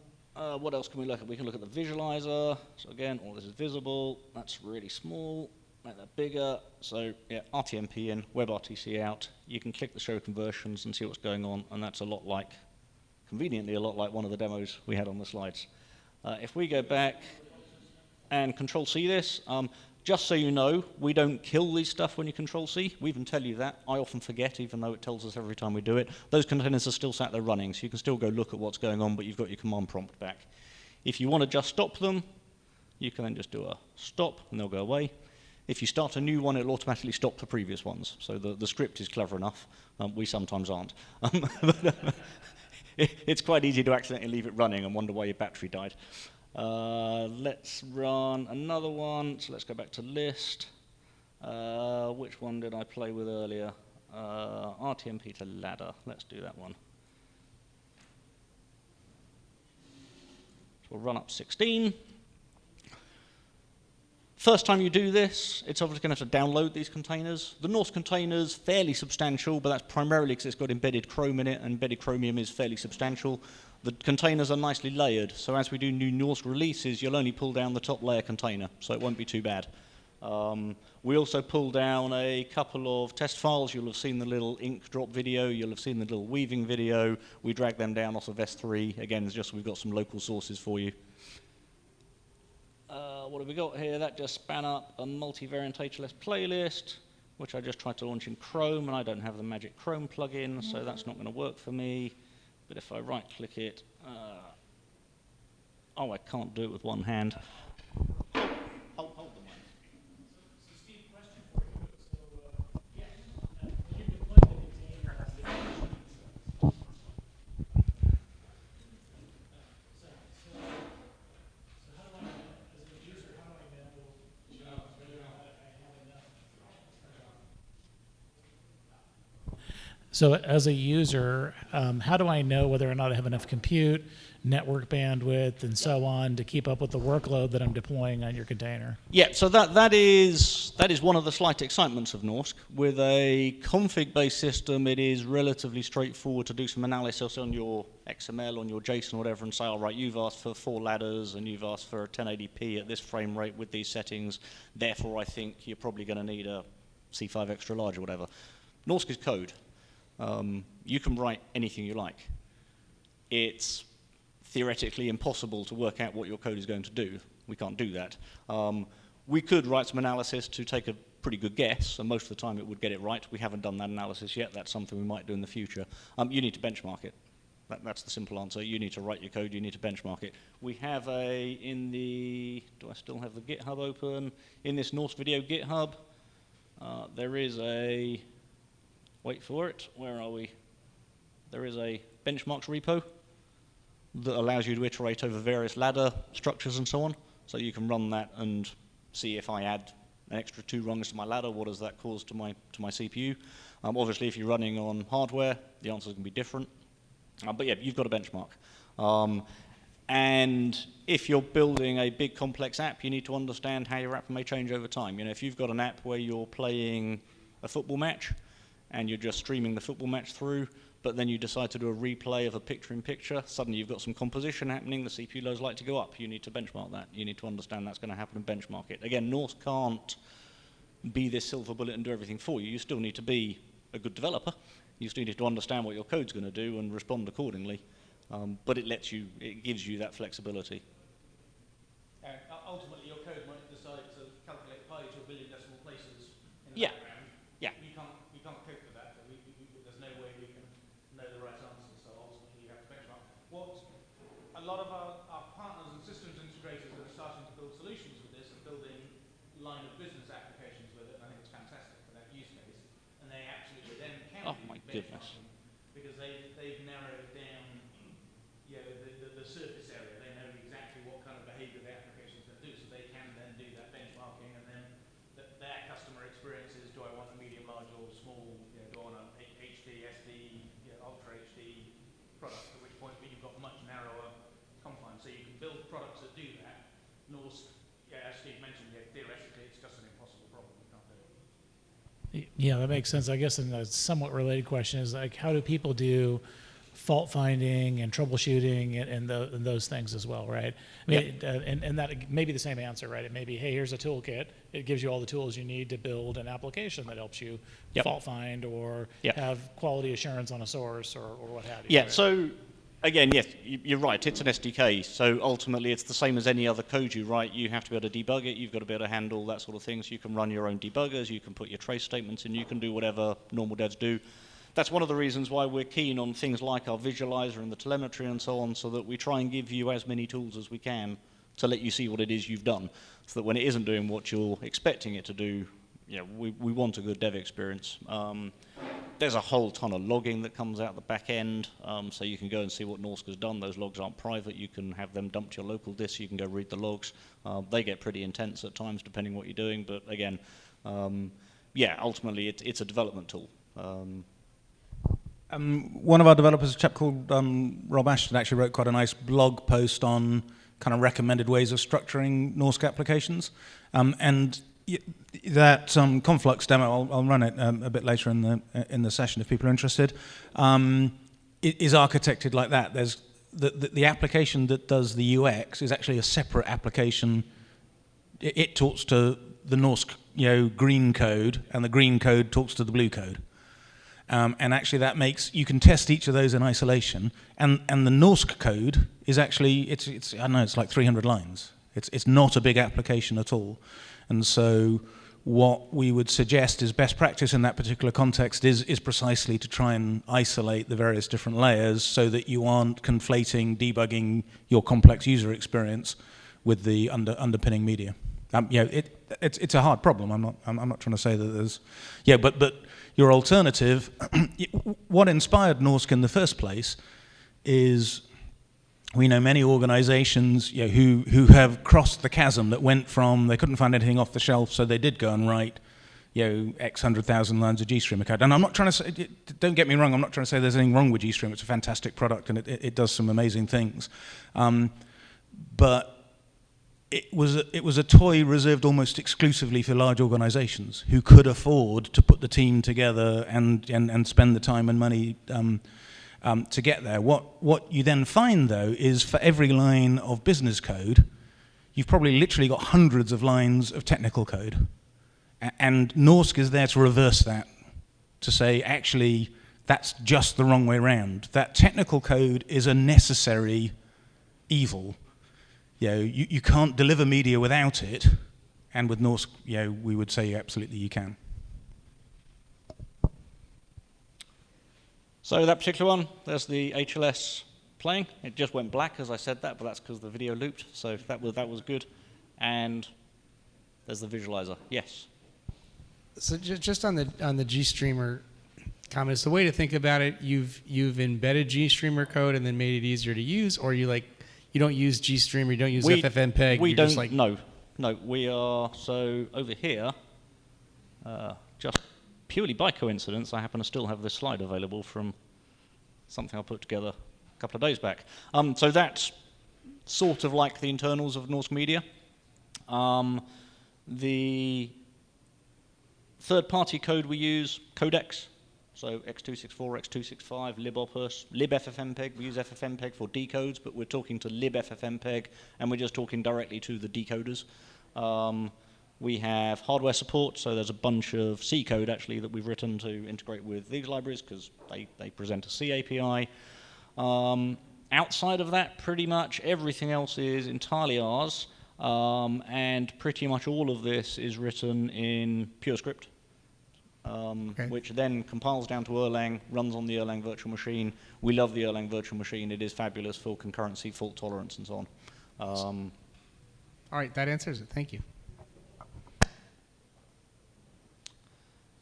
what else can we look at? We can look at the visualizer. So again, all this is visible. That's really small. Make that bigger. So yeah, RTMP in, WebRTC out. You can click the show conversions and see what's going on, and that's a lot like, conveniently a lot like one of the demos we had on the slides. If we go back and Control-C this, just so you know, we don't kill these stuff when you Control-C. We even tell you that. I often forget, even though it tells us every time we do it. Those containers are still sat there running, so you can still go look at what's going on, but you've got your command prompt back. If you want to just stop them, you can then just do a stop, and they'll go away. If you start a new one, it'll automatically stop the previous ones. So the script is clever enough. We sometimes aren't. It's quite easy to accidentally leave it running and wonder why your battery died. Let's run another one. So let's go back to list. Which one did I play with earlier? RTMP to ladder. Let's do that one. So we'll run up 16. First time you do this, it's obviously going to have to download these containers. The Norsk container's fairly substantial, but that's primarily because it's got embedded Chrome in it, and embedded Chromium is fairly substantial. The containers are nicely layered, so as we do new Norsk releases, you'll only pull down the top layer container, so it won't be too bad. We also pull down a couple of test files. You'll have seen the little ink drop video. You'll have seen the little weaving video. We drag them down off of S3. Again, it's just we've got some local sources for you. What have we got here? That just span up a multivariant HLS playlist, which I just tried to launch in Chrome, and I don't have the magic Chrome plugin, so that's not going to work for me. But if I right-click it, oh, I can't do it with one hand. Hold the mic. So Steve, question for you. So, when you deploy the container, so how do I, as a user, how do I know whether or not I have enough? So as a user, how do I know whether or not I have enough compute, network bandwidth, and so on to keep up with the workload that I'm deploying on your container? Yeah, so that is one of the slight excitements of Norsk. With a config-based system, it is relatively straightforward to do some analysis on your XML, on your JSON, or whatever, and say, all right, you've asked for 4 ladders, and you've asked for 1080p at this frame rate with these settings. Therefore, I think you're probably going to need a C5 extra large or whatever. Norsk is code. You can write anything you like. It's theoretically impossible to work out what your code is going to do. We can't do that. We could write some analysis to take a pretty good guess, and most of the time it would get it right. We haven't done that analysis yet. That's something we might do in the future. You need to benchmark it. That's the simple answer. You need to write your code. You need to benchmark it. We have do I still have the GitHub open? In this Norsk video GitHub, there is a, wait for it, where are we? There is a benchmarks repo that allows you to iterate over various ladder structures and so on. So you can run that and see if I add an extra 2 rungs to my ladder, what does that cause to my CPU? Obviously, if you're running on hardware, the answer is going to be different. But yeah, you've got a benchmark. And if you're building a big complex app, you need to understand how your app may change over time. You know, if you've got an app where you're playing a football match and you're just streaming the football match through, but then you decide to do a replay of a picture-in-picture, suddenly you've got some composition happening, the CPU loads like to go up. You need to benchmark that. You need to understand that's going to happen and benchmark it. Again, Norsk can't be this silver bullet and do everything for you. You still need to be a good developer. You still need to understand what your code's going to do and respond accordingly. But it gives you that flexibility. Ultimately, your code might decide to calculate pi to 1 billion decimal places in the Yeah. background. Yeah. We can't cope with that. There's no way we can know the right answer, so ultimately you have to benchmark. What a lot of our partners and systems integrators are starting to build solutions with this and building line of business applications with it, and I think it's fantastic for that use case. And they absolutely then can Oh do my goodness. benchmarking because they've narrowed down the surface area. They know exactly what kind of behavior the application is going to do, so they can then do that benchmarking, and then build products that do that. Norsk, yeah, as Steve mentioned, yeah, theoretically it's just an impossible problem. We can't do it. Yeah, that makes sense. I guess a somewhat related question is like, how do people do fault finding and troubleshooting and those things as well, right? I mean, and that may be the same answer, right? It may be, hey, here's a toolkit. It gives you all the tools you need to build an application that helps you fault find or have quality assurance on a source or what have you. Yeah, right? so again, yes, you're right. It's an SDK. So ultimately, it's the same as any other code you write. You have to be able to debug it. You've got to be able to handle that sort of thing. So you can run your own debuggers. You can put your trace statements in. You can do whatever normal devs do. That's one of the reasons why we're keen on things like our visualizer and the telemetry and so on, so that we try and give you as many tools as we can to let you see what it is you've done, so that when it isn't doing what you're expecting it to do, you know, we want a good dev experience. There's a whole ton of logging that comes out the back end, so you can go and see what Norsk has done. Those logs aren't private. You can have them dumped to your local disk. You can go read the logs. They get pretty intense at times, depending what you're doing. But again, yeah, ultimately it's a development tool. One of our developers, a chap called Rob Ashton, actually wrote quite a nice blog post on kind of recommended ways of structuring Norsk applications. And that Conflux demo, I'll run it a bit later in the session if people are interested, it is architected like that. There's the application that does the UX is actually a separate application. It talks to the Norsk, green code, and the green code talks to the blue code. And actually that makes, you can test each of those in isolation, and the Norsk code is actually, it's I don't know, it's like 300 lines. It's not a big application at all. And so what we would suggest is best practice in that particular context is precisely to try and isolate the various different layers so that you aren't conflating, debugging your complex user experience with the underpinning media. It's a hard problem. I'm not trying to say that there's, but your alternative, what inspired Norsk in the first place is we know many organizations who have crossed the chasm that went from they couldn't find anything off the shelf, so they did go and write X 100,000 lines of GStreamer code. And I'm not trying to say, don't get me wrong, I'm not trying to say there's anything wrong with GStreamer. It's a fantastic product and it does some amazing things. But it was a toy reserved almost exclusively for large organizations who could afford to put the team together and spend the time and money to get there. What you then find, though, is for every line of business code, you've probably literally got hundreds of lines of technical code. And Norsk is there to reverse that, to say, actually, that's just the wrong way around. That technical code is a necessary evil. You can't deliver media without it, and with Norsk, we would say absolutely you can. So that particular one, there's the HLS playing. It just went black as I said that, but that's because the video looped, so that was good. And there's the visualizer. Yes. So just on the GStreamer comments, the way to think about it, you've embedded GStreamer code and then made it easier to use, or you don't use GStreamer, you don't use FFmpeg. We don't. No, we are. So over here, just purely by coincidence, I happen to still have this slide available from something I put together a couple of days back. So that's sort of like the internals of Norsk Media. The third-party code we use, codecs. So x264, x265, libopus, libffmpeg. We use ffmpeg for decodes, but we're talking to libffmpeg, and we're just talking directly to the decoders. We have hardware support, so there's a bunch of C code actually that we've written to integrate with these libraries because they present a C API. Outside of that, pretty much everything else is entirely ours, and pretty much all of this is written in pure script. Which then compiles down to Erlang, runs on the Erlang virtual machine. We love the Erlang virtual machine. It is fabulous for concurrency, fault tolerance, and so on. All right, that answers it. Thank you.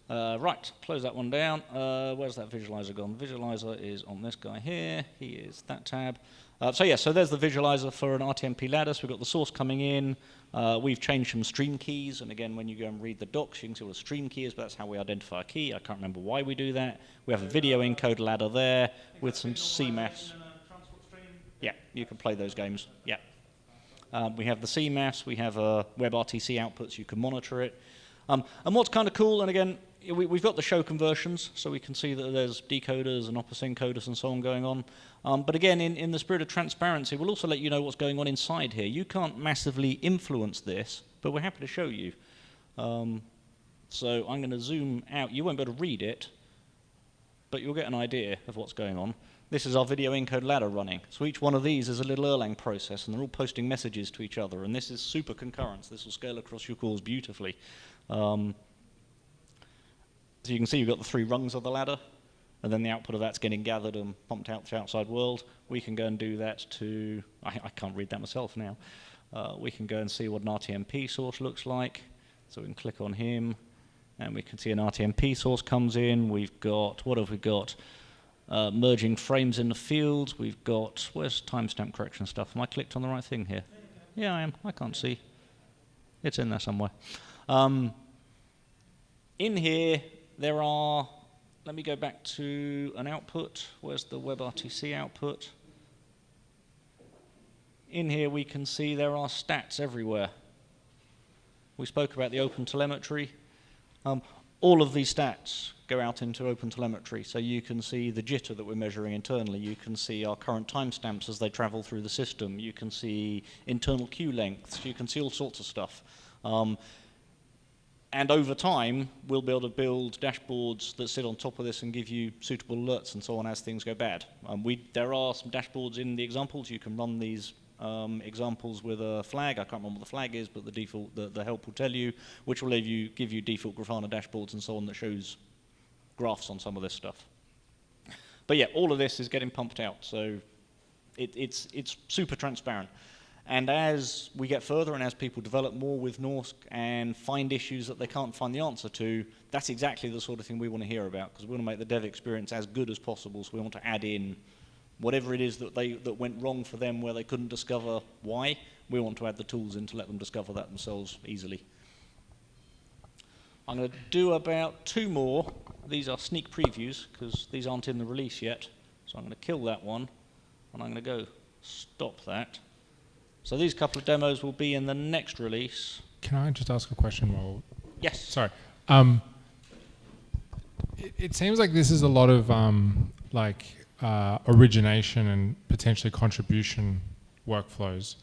Right, close that one down. Where's that visualizer gone? The visualizer is on this guy here. He is that tab. So there's the visualizer for an RTMP ladder. So we've got the source coming in. We've changed some stream keys, and again, when you go and read the docs, you can see what a stream key is, but that's how we identify a key. I can't remember why we do that. We have a video encode ladder there with some CMAS. Yeah, you can play those games. Yeah. We have the CMAS, we have WebRTC outputs, you can monitor it. And what's kind of cool, and again, we've got the show conversions, so we can see that there's decoders and opposite encoders and so on going on. But again, in the spirit of transparency, we'll also let you know what's going on inside here. You can't massively influence this, but we're happy to show you. So I'm going to zoom out. You won't be able to read it, but you'll get an idea of what's going on. This is our video encode ladder running. So each one of these is a little Erlang process, and they're all posting messages to each other. And this is super concurrence. This will scale across your cores beautifully. So you can see you've got the 3 rungs of the ladder, and then the output of that's getting gathered and pumped out to the outside world. We can go and do that to, I can't read that myself now. We can go and see what an RTMP source looks like. So we can click on him, and we can see an RTMP source comes in. We've got, what have we got? Merging frames in the fields. We've got, where's timestamp correction stuff? Am I clicked on the right thing here? Yeah, I am. I can't see. It's in there somewhere. In here, there are, let me go back to an output. Where's the WebRTC output? In here, we can see there are stats everywhere. We spoke about the open telemetry. All of these stats go out into open telemetry, so you can see the jitter that we're measuring internally. You can see our current timestamps as they travel through the system. You can see internal queue lengths. You can see all sorts of stuff. And over time, we'll be able to build dashboards that sit on top of this and give you suitable alerts and so on as things go bad. There are some dashboards in the examples. You can run these examples with a flag. I can't remember what the flag is, but the default, the help will tell you, which will give you default Grafana dashboards and so on that shows graphs on some of this stuff. But yeah, all of this is getting pumped out, so it's super transparent. And as we get further and as people develop more with Norsk and find issues that they can't find the answer to, that's exactly the sort of thing we want to hear about, because we want to make the dev experience as good as possible, so we want to add in whatever it is that went wrong for them where they couldn't discover why. We want to add the tools in to let them discover that themselves easily. I'm going to do about 2 more. These are sneak previews, because these aren't in the release yet. So I'm going to kill that one, and I'm going to go stop that. So these couple of demos will be in the next release. Can I just ask a question while... Yes. Sorry. It seems like this is a lot of origination and potentially contribution workflows.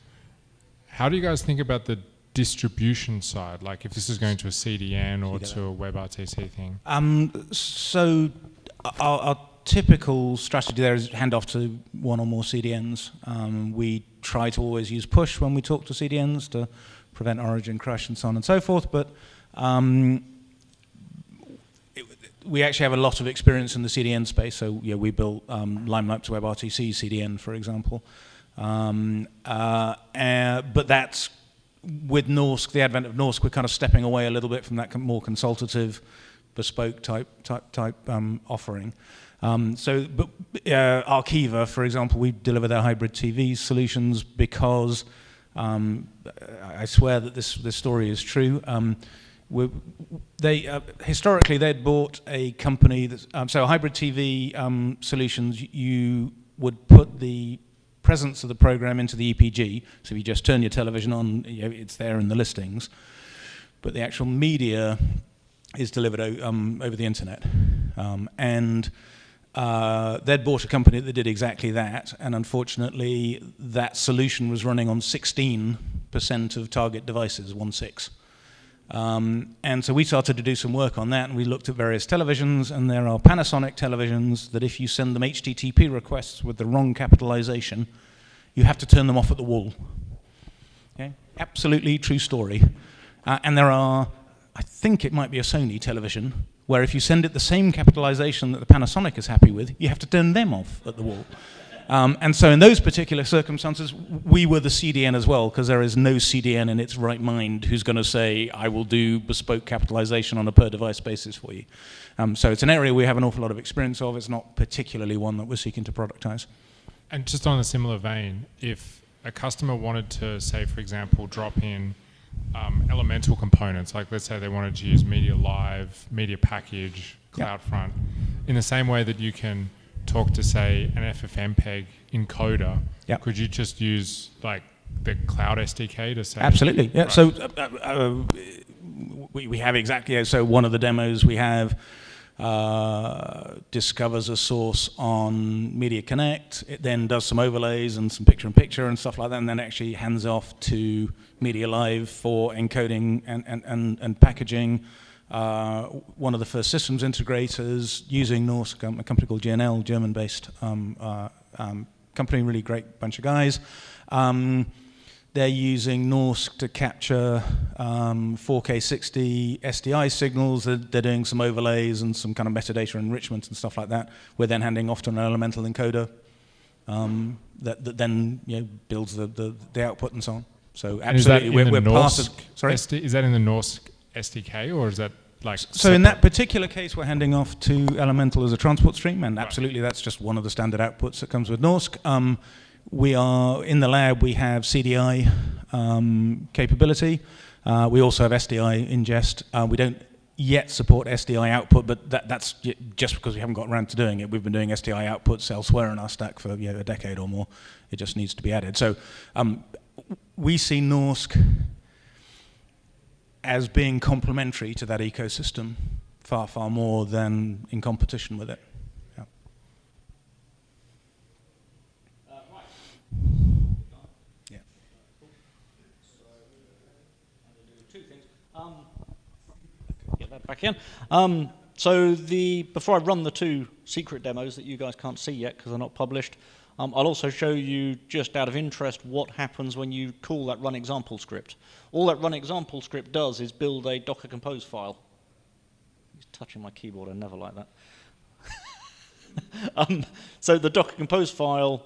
How do you guys think about the distribution side? Like if this is going to a CDN or to a WebRTC thing? So our typical strategy there is hand off to one or more CDNs. We try to always use push when we talk to CDNs to prevent origin crash and so on and so forth, but we actually have a lot of experience in the CDN space. So yeah, we built Limelight to WebRTC CDN, for example. But that's, with Norsk, the advent of Norsk, we're kind of stepping away a little bit from that more consultative, bespoke type offering. But Arkiva, for example, we deliver their hybrid TV solutions because I swear that this story is true. Historically, they'd bought a company that, so hybrid TV solutions, you would put the presence of the program into the EPG, so you just turn your television on, it's there in the listings, but the actual media is delivered over the internet. They'd bought a company that did exactly that, and unfortunately that solution was running on 16% of target devices, 1/6. And so we started to do some work on that, and we looked at various televisions, and there are Panasonic televisions that if you send them HTTP requests with the wrong capitalization, you have to turn them off at the wall. Okay? Absolutely true story. And there are, I think it might be a Sony television, where if you send it the same capitalization that the Panasonic is happy with, you have to turn them off at the wall. And so in those particular circumstances, we were the CDN as well, because there is no CDN in its right mind who's going to say, I will do bespoke capitalization on a per-device basis for you. So it's an area we have an awful lot of experience of. It's not particularly one that we're seeking to productize. And just on a similar vein, if a customer wanted to, say, for example, drop in elemental components, like let's say they wanted to use Media Live, Media Package, CloudFront, in the same way that you can talk to, say, an FFmpeg encoder, could you just use like the cloud SDK to say? Absolutely, yeah. Right. So we have exactly, so one of the demos we have discovers a source on Media Connect. It then does some overlays and some picture-in-picture and stuff like that, and then actually hands off to Media Live for encoding and packaging. One of the first systems integrators using Norsk, a company called GNL, German-based company, really great bunch of guys. They're using Norsk to capture 4K 60 SDI signals. They're doing some overlays and some kind of metadata enrichment and stuff like that. We're then handing off to an elemental encoder that then builds the output and so on. So absolutely, we're part of. Sorry, is that in the Norsk SDK, or is that like? So separate? in that particular case, we're handing off to elemental as a transport stream, and absolutely, that's just one of the standard outputs that comes with Norsk. We are in the lab. We have CDI capability. We also have SDI ingest. We don't yet support SDI output, but that's just because we haven't got around to doing it. We've been doing SDI outputs elsewhere in our stack for a decade or more. It just needs to be added. So we see Norsk as being complementary to that ecosystem far, far more than in competition with it. Yeah. Yeah. Two things. Get that back in. So before I run the two secret demos that you guys can't see yet because they're not published, I'll also show you, just out of interest, what happens when you call that run example script. All that run example script does is build a Docker Compose file. He's touching my keyboard, I never like that. So the Docker Compose file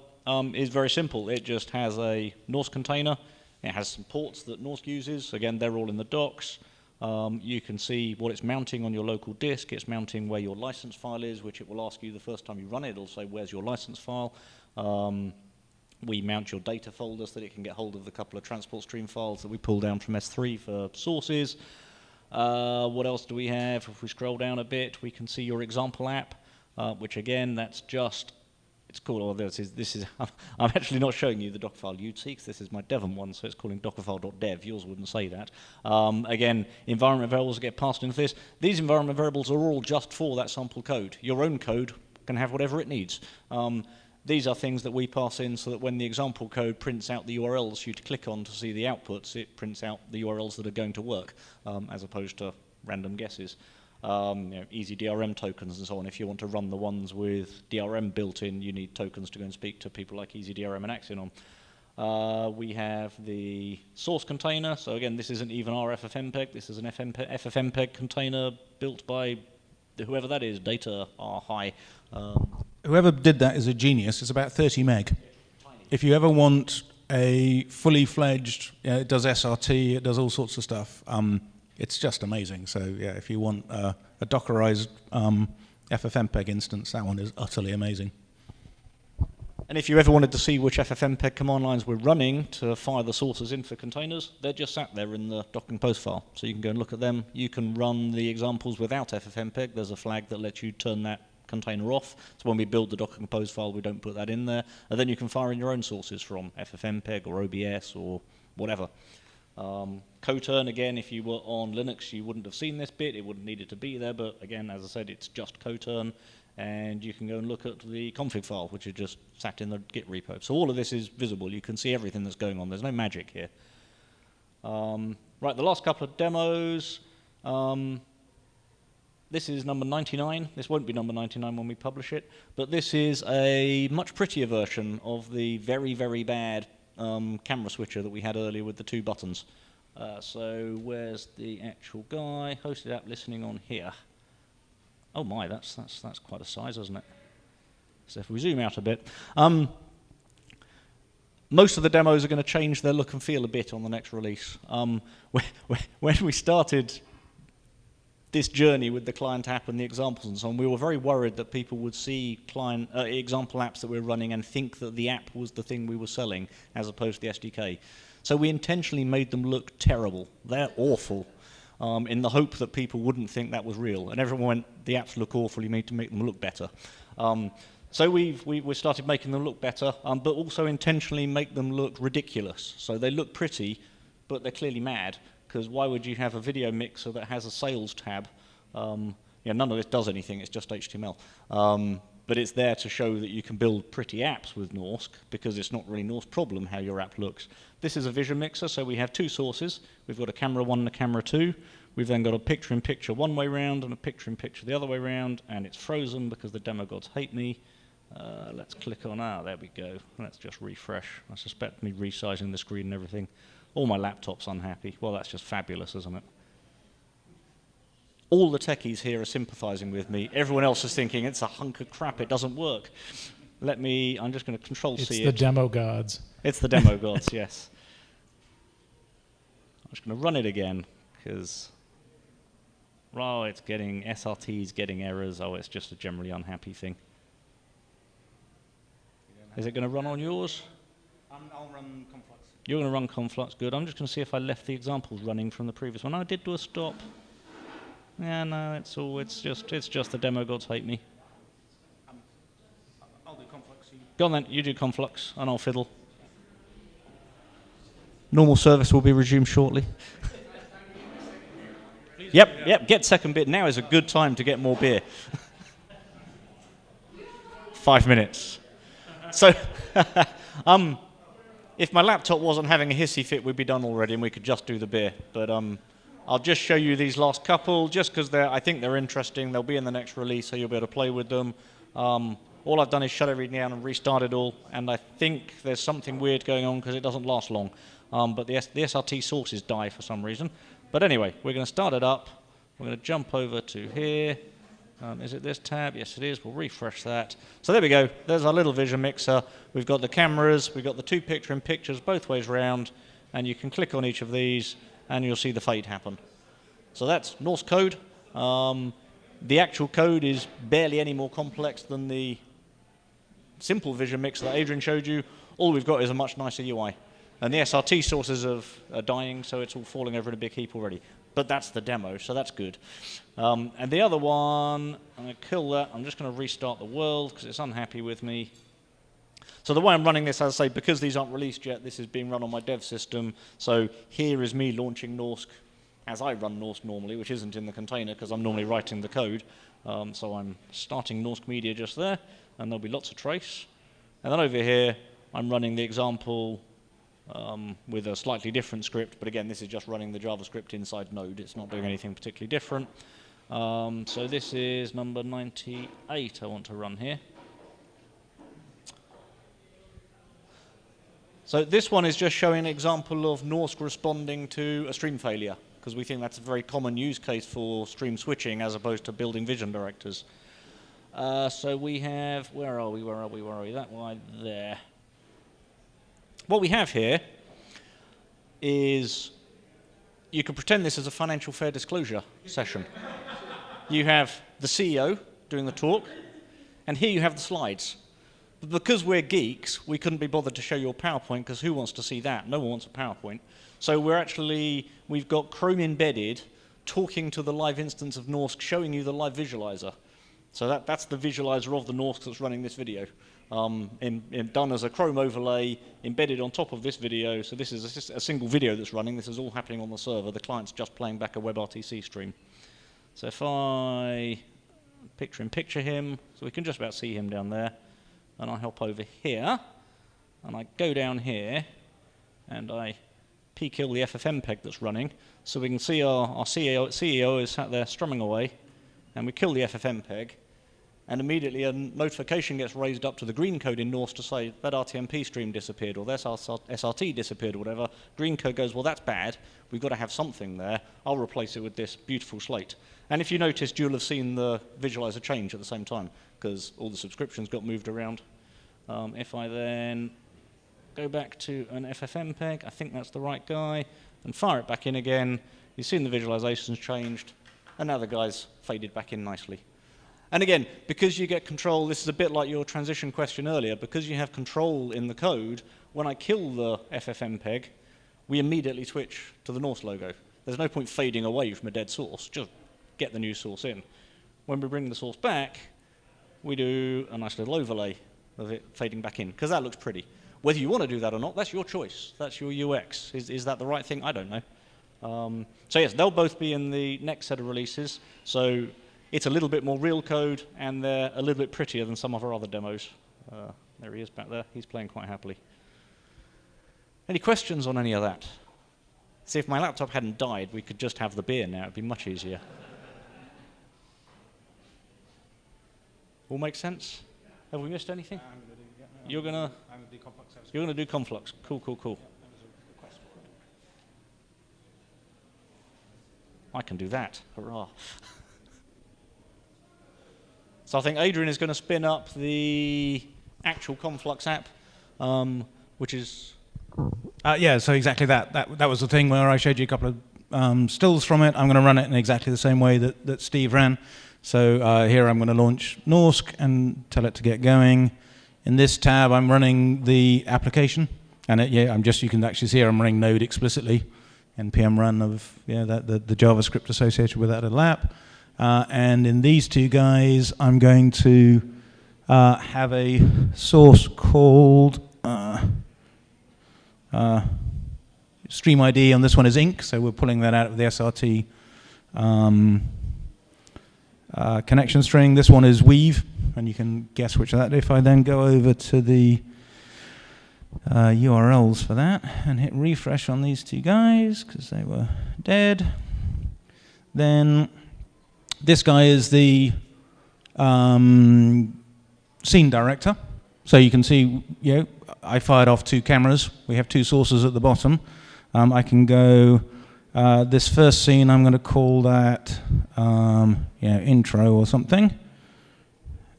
is very simple. It just has a Norsk container. It has some ports that Norsk uses. Again, they're all in the docs. You can see what it's mounting on your local disk. It's mounting where your license file is, which it will ask you the first time you run it. It'll say, where's your license file? We mount your data folder so that it can get hold of the couple of transport stream files that we pull down from S3 for sources. What else do we have? If we scroll down a bit, we can see your example app, which again, that's just, it's cool. Oh, this is I'm actually not showing you the Dockerfile you'd see, because this is my Devon one, so it's calling dockerfile.dev. Yours wouldn't say that. Again, environment variables get passed into this. These environment variables are all just for that sample code. Your own code can have whatever it needs. These are things that we pass in so that when the example code prints out the URLs for you to click on to see the outputs, it prints out the URLs that are going to work, as opposed to random guesses. Easy DRM tokens and so on. If you want to run the ones with DRM built in, you need tokens to go and speak to people like Easy DRM and Axion on. We have the source container. So again, this isn't even our FFmpeg. This is an FFmpeg container built by whoever that is, data are high. Whoever did that is a genius. It's about 30 meg. If you ever want a fully fledged, it does SRT, it does all sorts of stuff. It's just amazing. So yeah, if you want a Dockerized FFmpeg instance, that one is utterly amazing. And if you ever wanted to see which FFmpeg command lines we're running to fire the sources in for containers, they're just sat there in the Docker Compose file. So you can go and look at them. You can run the examples without FFmpeg. There's a flag that lets you turn that container off. So when we build the Docker Compose file, we don't put that in there. And then you can fire in your own sources from FFmpeg or OBS or whatever. Coturn, again, if you were on Linux, you wouldn't have seen this bit. It wouldn't need it to be there. But again, as I said, it's just Coturn. And you can go and look at the config file, which is just sat in the Git repo. So all of this is visible. You can see everything that's going on. There's no magic here. Right, the last couple of demos. This is number 99. This won't be number 99 when we publish it. But this is a much prettier version of the very, very bad camera switcher that we had earlier with the two buttons. So where's the actual guy? Hosted app listening on here. Oh my, that's quite a size, isn't it? So if we zoom out a bit, most of the demos are going to change their look and feel a bit on the next release. When we started this journey with the client app and the examples and so on, we were very worried that people would see client example apps that we're running and think that the app was the thing we were selling as opposed to the SDK. So we intentionally made them look terrible. They're awful. In the hope that people wouldn't think that was real. And everyone went, the apps look awful, you need to make them look better. So we started making them look better, but also intentionally make them look ridiculous. So they look pretty, but they're clearly mad, because why would you have a video mixer that has a sales tab? None of this does anything, it's just HTML. But it's there to show that you can build pretty apps with Norsk, because it's not really Norsk's problem how your app looks. This is a vision mixer, so we have two sources. We've got a camera 1 and a camera 2. We've then got a picture-in-picture one way round and a picture-in-picture the other way round, and it's frozen because the demo gods hate me. Let's click on, there we go. Let's just refresh. I suspect me resizing the screen and everything. All my laptop's unhappy. Well, that's just fabulous, isn't it? All the techies here are sympathizing with me. Everyone else is thinking it's a hunk of crap, it doesn't work. I'm just going to Control-C it. It's the demo gods. It's the demo gods, yes. I'm just going to run it again, because, it's getting SRTs, getting errors. Oh, it's just a generally unhappy thing. Is it going to run on yours? I'll run Conflux. You're going to run Conflux, good. I'm just going to see if I left the examples running from the previous one. I did do a stop. Yeah, no, it's just the demo gods hate me. I'll do Conflux. Go on then, you do Conflux, and I'll fiddle. Normal service will be resumed shortly. Yep, get second bit. Now is a good time to get more beer. 5 minutes. So, if my laptop wasn't having a hissy fit, we'd be done already and we could just do the beer. But I'll just show you these last couple, just because I think they're interesting. They'll be in the next release, so you'll be able to play with them. All I've done is shut everything down and restart it all, and I think there's something weird going on because it doesn't last long. But the SRT sources die for some reason. But anyway, we're going to start it up. We're going to jump over to here. Is it this tab? Yes, it is. We'll refresh that. So there we go. There's our little vision mixer. We've got the cameras. We've got the two picture-in-pictures both ways round. And you can click on each of these, and you'll see the fade happen. So that's Norsk code. The actual code is barely any more complex than the simple vision mixer that Adrian showed you. All we've got is a much nicer UI. And the SRT sources are dying, so it's all falling over in a big heap already. But that's the demo, so that's good. And the other one, I'm going to kill that. I'm just going to restart the world because it's unhappy with me. So the way I'm running this, as I say, because these aren't released yet, this is being run on my dev system. So here is me launching Norsk as I run Norsk normally, which isn't in the container because I'm normally writing the code. So I'm starting Norsk Media just there, and there'll be lots of trace. And then over here, I'm running the example with a slightly different script, but again, this is just running the JavaScript inside Node. It's not doing anything particularly different. So this is number 98 I want to run here. So this one is just showing an example of Norsk responding to a stream failure, because we think that's a very common use case for stream switching as opposed to building vision directors. So we have, where are we? That one there. What we have here is, you could pretend this is a financial fair disclosure session. You have the CEO doing the talk, and here you have the slides. But because we're geeks, we couldn't be bothered to show you a PowerPoint, because who wants to see that? No one wants a PowerPoint. So we've got Chrome embedded, talking to the live instance of Norsk, showing you the live visualizer. So that's the visualizer of the Norsk that's running this video. Done as a Chrome overlay, embedded on top of this video. So this is just a single video that's running. This is all happening on the server. The client's just playing back a WebRTC stream. So if I picture-in-picture him, so we can just about see him down there, and I hop over here, and I go down here, and I p-kill the FFmpeg that's running, so we can see our CEO is sat there strumming away, and we kill the FFmpeg, and immediately a notification gets raised up to the green code in Norsk to say that RTMP stream disappeared, or that SRT disappeared, or whatever. Green code goes, well, that's bad. We've got to have something there. I'll replace it with this beautiful slate. And if you noticed, you'll have seen the visualizer change at the same time, because all the subscriptions got moved around. If I then go back to an FFmpeg, I think that's the right guy, and fire it back in again, you've seen the visualizations changed, and now the guy's faded back in nicely. And again, because you get control, this is a bit like your transition question earlier, because you have control in the code, when I kill the FFmpeg, we immediately switch to the Norsk logo. There's no point fading away from a dead source, just get the new source in. When we bring the source back, we do a nice little overlay of it fading back in, because that looks pretty. Whether you want to do that or not, that's your choice. That's your UX. Is that the right thing? I don't know. So yes, they'll both be in the next set of releases. So it's a little bit more real code, and they're a little bit prettier than some of our other demos. There he is back there. He's playing quite happily. Any questions on any of that? See, if my laptop hadn't died, we could just have the beer now. It'd be much easier. All make sense? Have we missed anything? You're gonna do Conflux. Cool, cool, cool. I can do that. Hurrah. So I think Adrian is going to spin up the actual Conflux app, which is... Yeah, so exactly that. That was the thing where I showed you a couple of stills from it. I'm going to run it in exactly the same way that Steve ran. So here I'm going to launch Norsk and tell it to get going. In this tab, I'm running the application, and you can actually see here I'm running Node explicitly, npm run of the JavaScript associated with that little app. And in these two guys, I'm going to have a source called stream ID. On this one is ink, so we're pulling that out of the SRT connection string. This one is weave, and you can guess which of that. If I then go over to the URLs for that and hit refresh on these two guys because they were dead, then this guy is the scene director. So you can see, I fired off two cameras. We have two sources at the bottom. I can go, this first scene, I'm going to call that intro or something.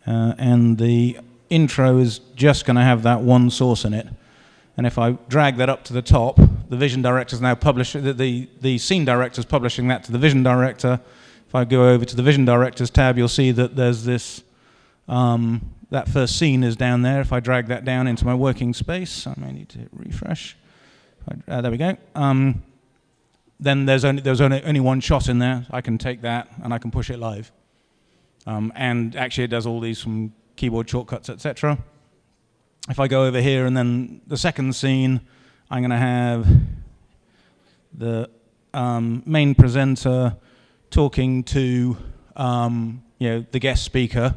And the intro is just going to have that one source in it. And if I drag that up to the top, the vision director's now the scene director's publishing that to the vision director. If I go over to the vision directors tab, you'll see that there's this, that first scene is down there. If I drag that down into my working space, I may need to hit refresh. There we go. Then there's only one shot in there. I can take that and I can push it live. And actually it does all these from keyboard shortcuts, etc. If I go over here and then the second scene, I'm going to have the main presenter talking to the guest speaker,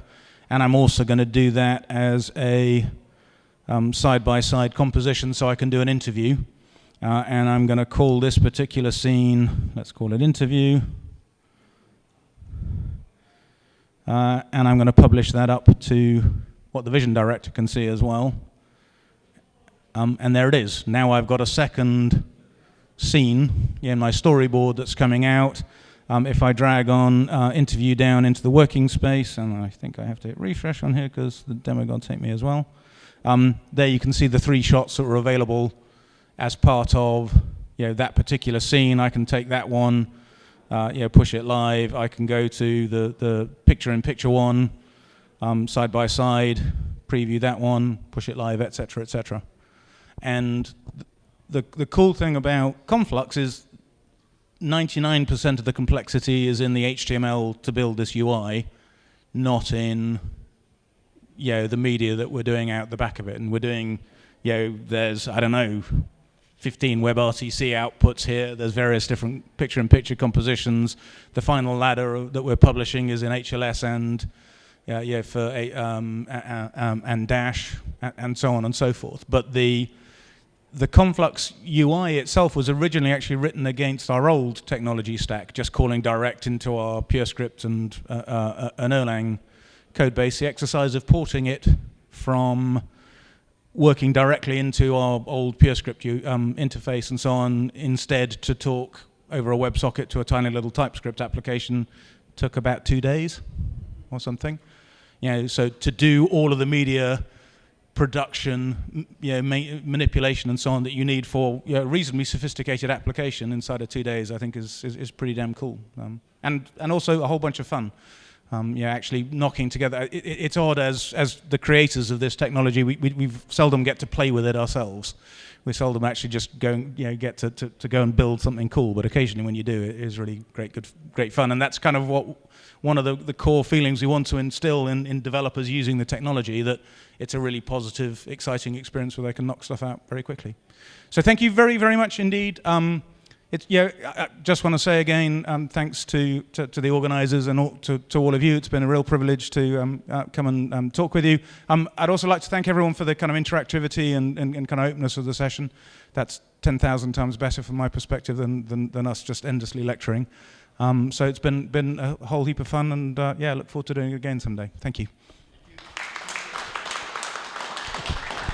and I'm also going to do that as a side-by-side composition, so I can do an interview. And I'm going to call this particular scene, let's call it interview, and I'm going to publish that up to what the vision director can see as well. And there it is. Now I've got a second scene in my storyboard that's coming out. If I drag on interview down into the working space, and I think I have to hit refresh on here because the demo got to take me as well. There you can see the three shots that were available as part of that particular scene. I can take that one, push it live. I can go to the picture-in-picture one, side by side, preview that one, push it live, etc., etc. And the cool thing about Conflux is 99% of the complexity is in the HTML to build this UI, not in the media that we're doing out the back of it. And we're doing, there's, I don't know, 15 WebRTC outputs here. There's various different picture-in-picture compositions. The final ladder that we're publishing is in HLS and and Dash and so on and so forth. But the Conflux UI itself was originally actually written against our old technology stack, just calling direct into our PureScript and an Erlang code base. The exercise of porting it from working directly into our old PureScript interface and so on, instead to talk over a WebSocket to a tiny little TypeScript application, took about 2 days or something. So to do all of the media production, manipulation and so on that you need for a reasonably sophisticated application inside of 2 days, I think is pretty damn cool. And also a whole bunch of fun. Actually knocking together. It's odd as the creators of this technology, we seldom get to play with it ourselves. We seldom actually just get to go and build something cool. But occasionally, when you do, it is really great fun. And that's kind of one of the core feelings we want to instill in developers using the technology, that it's a really positive, exciting experience where they can knock stuff out very quickly. So thank you very, very much indeed. I just want to say again, thanks to the organisers and to all of you. It's been a real privilege to come and talk with you. I'd also like to thank everyone for the kind of interactivity and kind of openness of the session. That's 10,000 times better from my perspective than us just endlessly lecturing. So it's been a whole heap of fun, and look forward to doing it again someday. Thank you.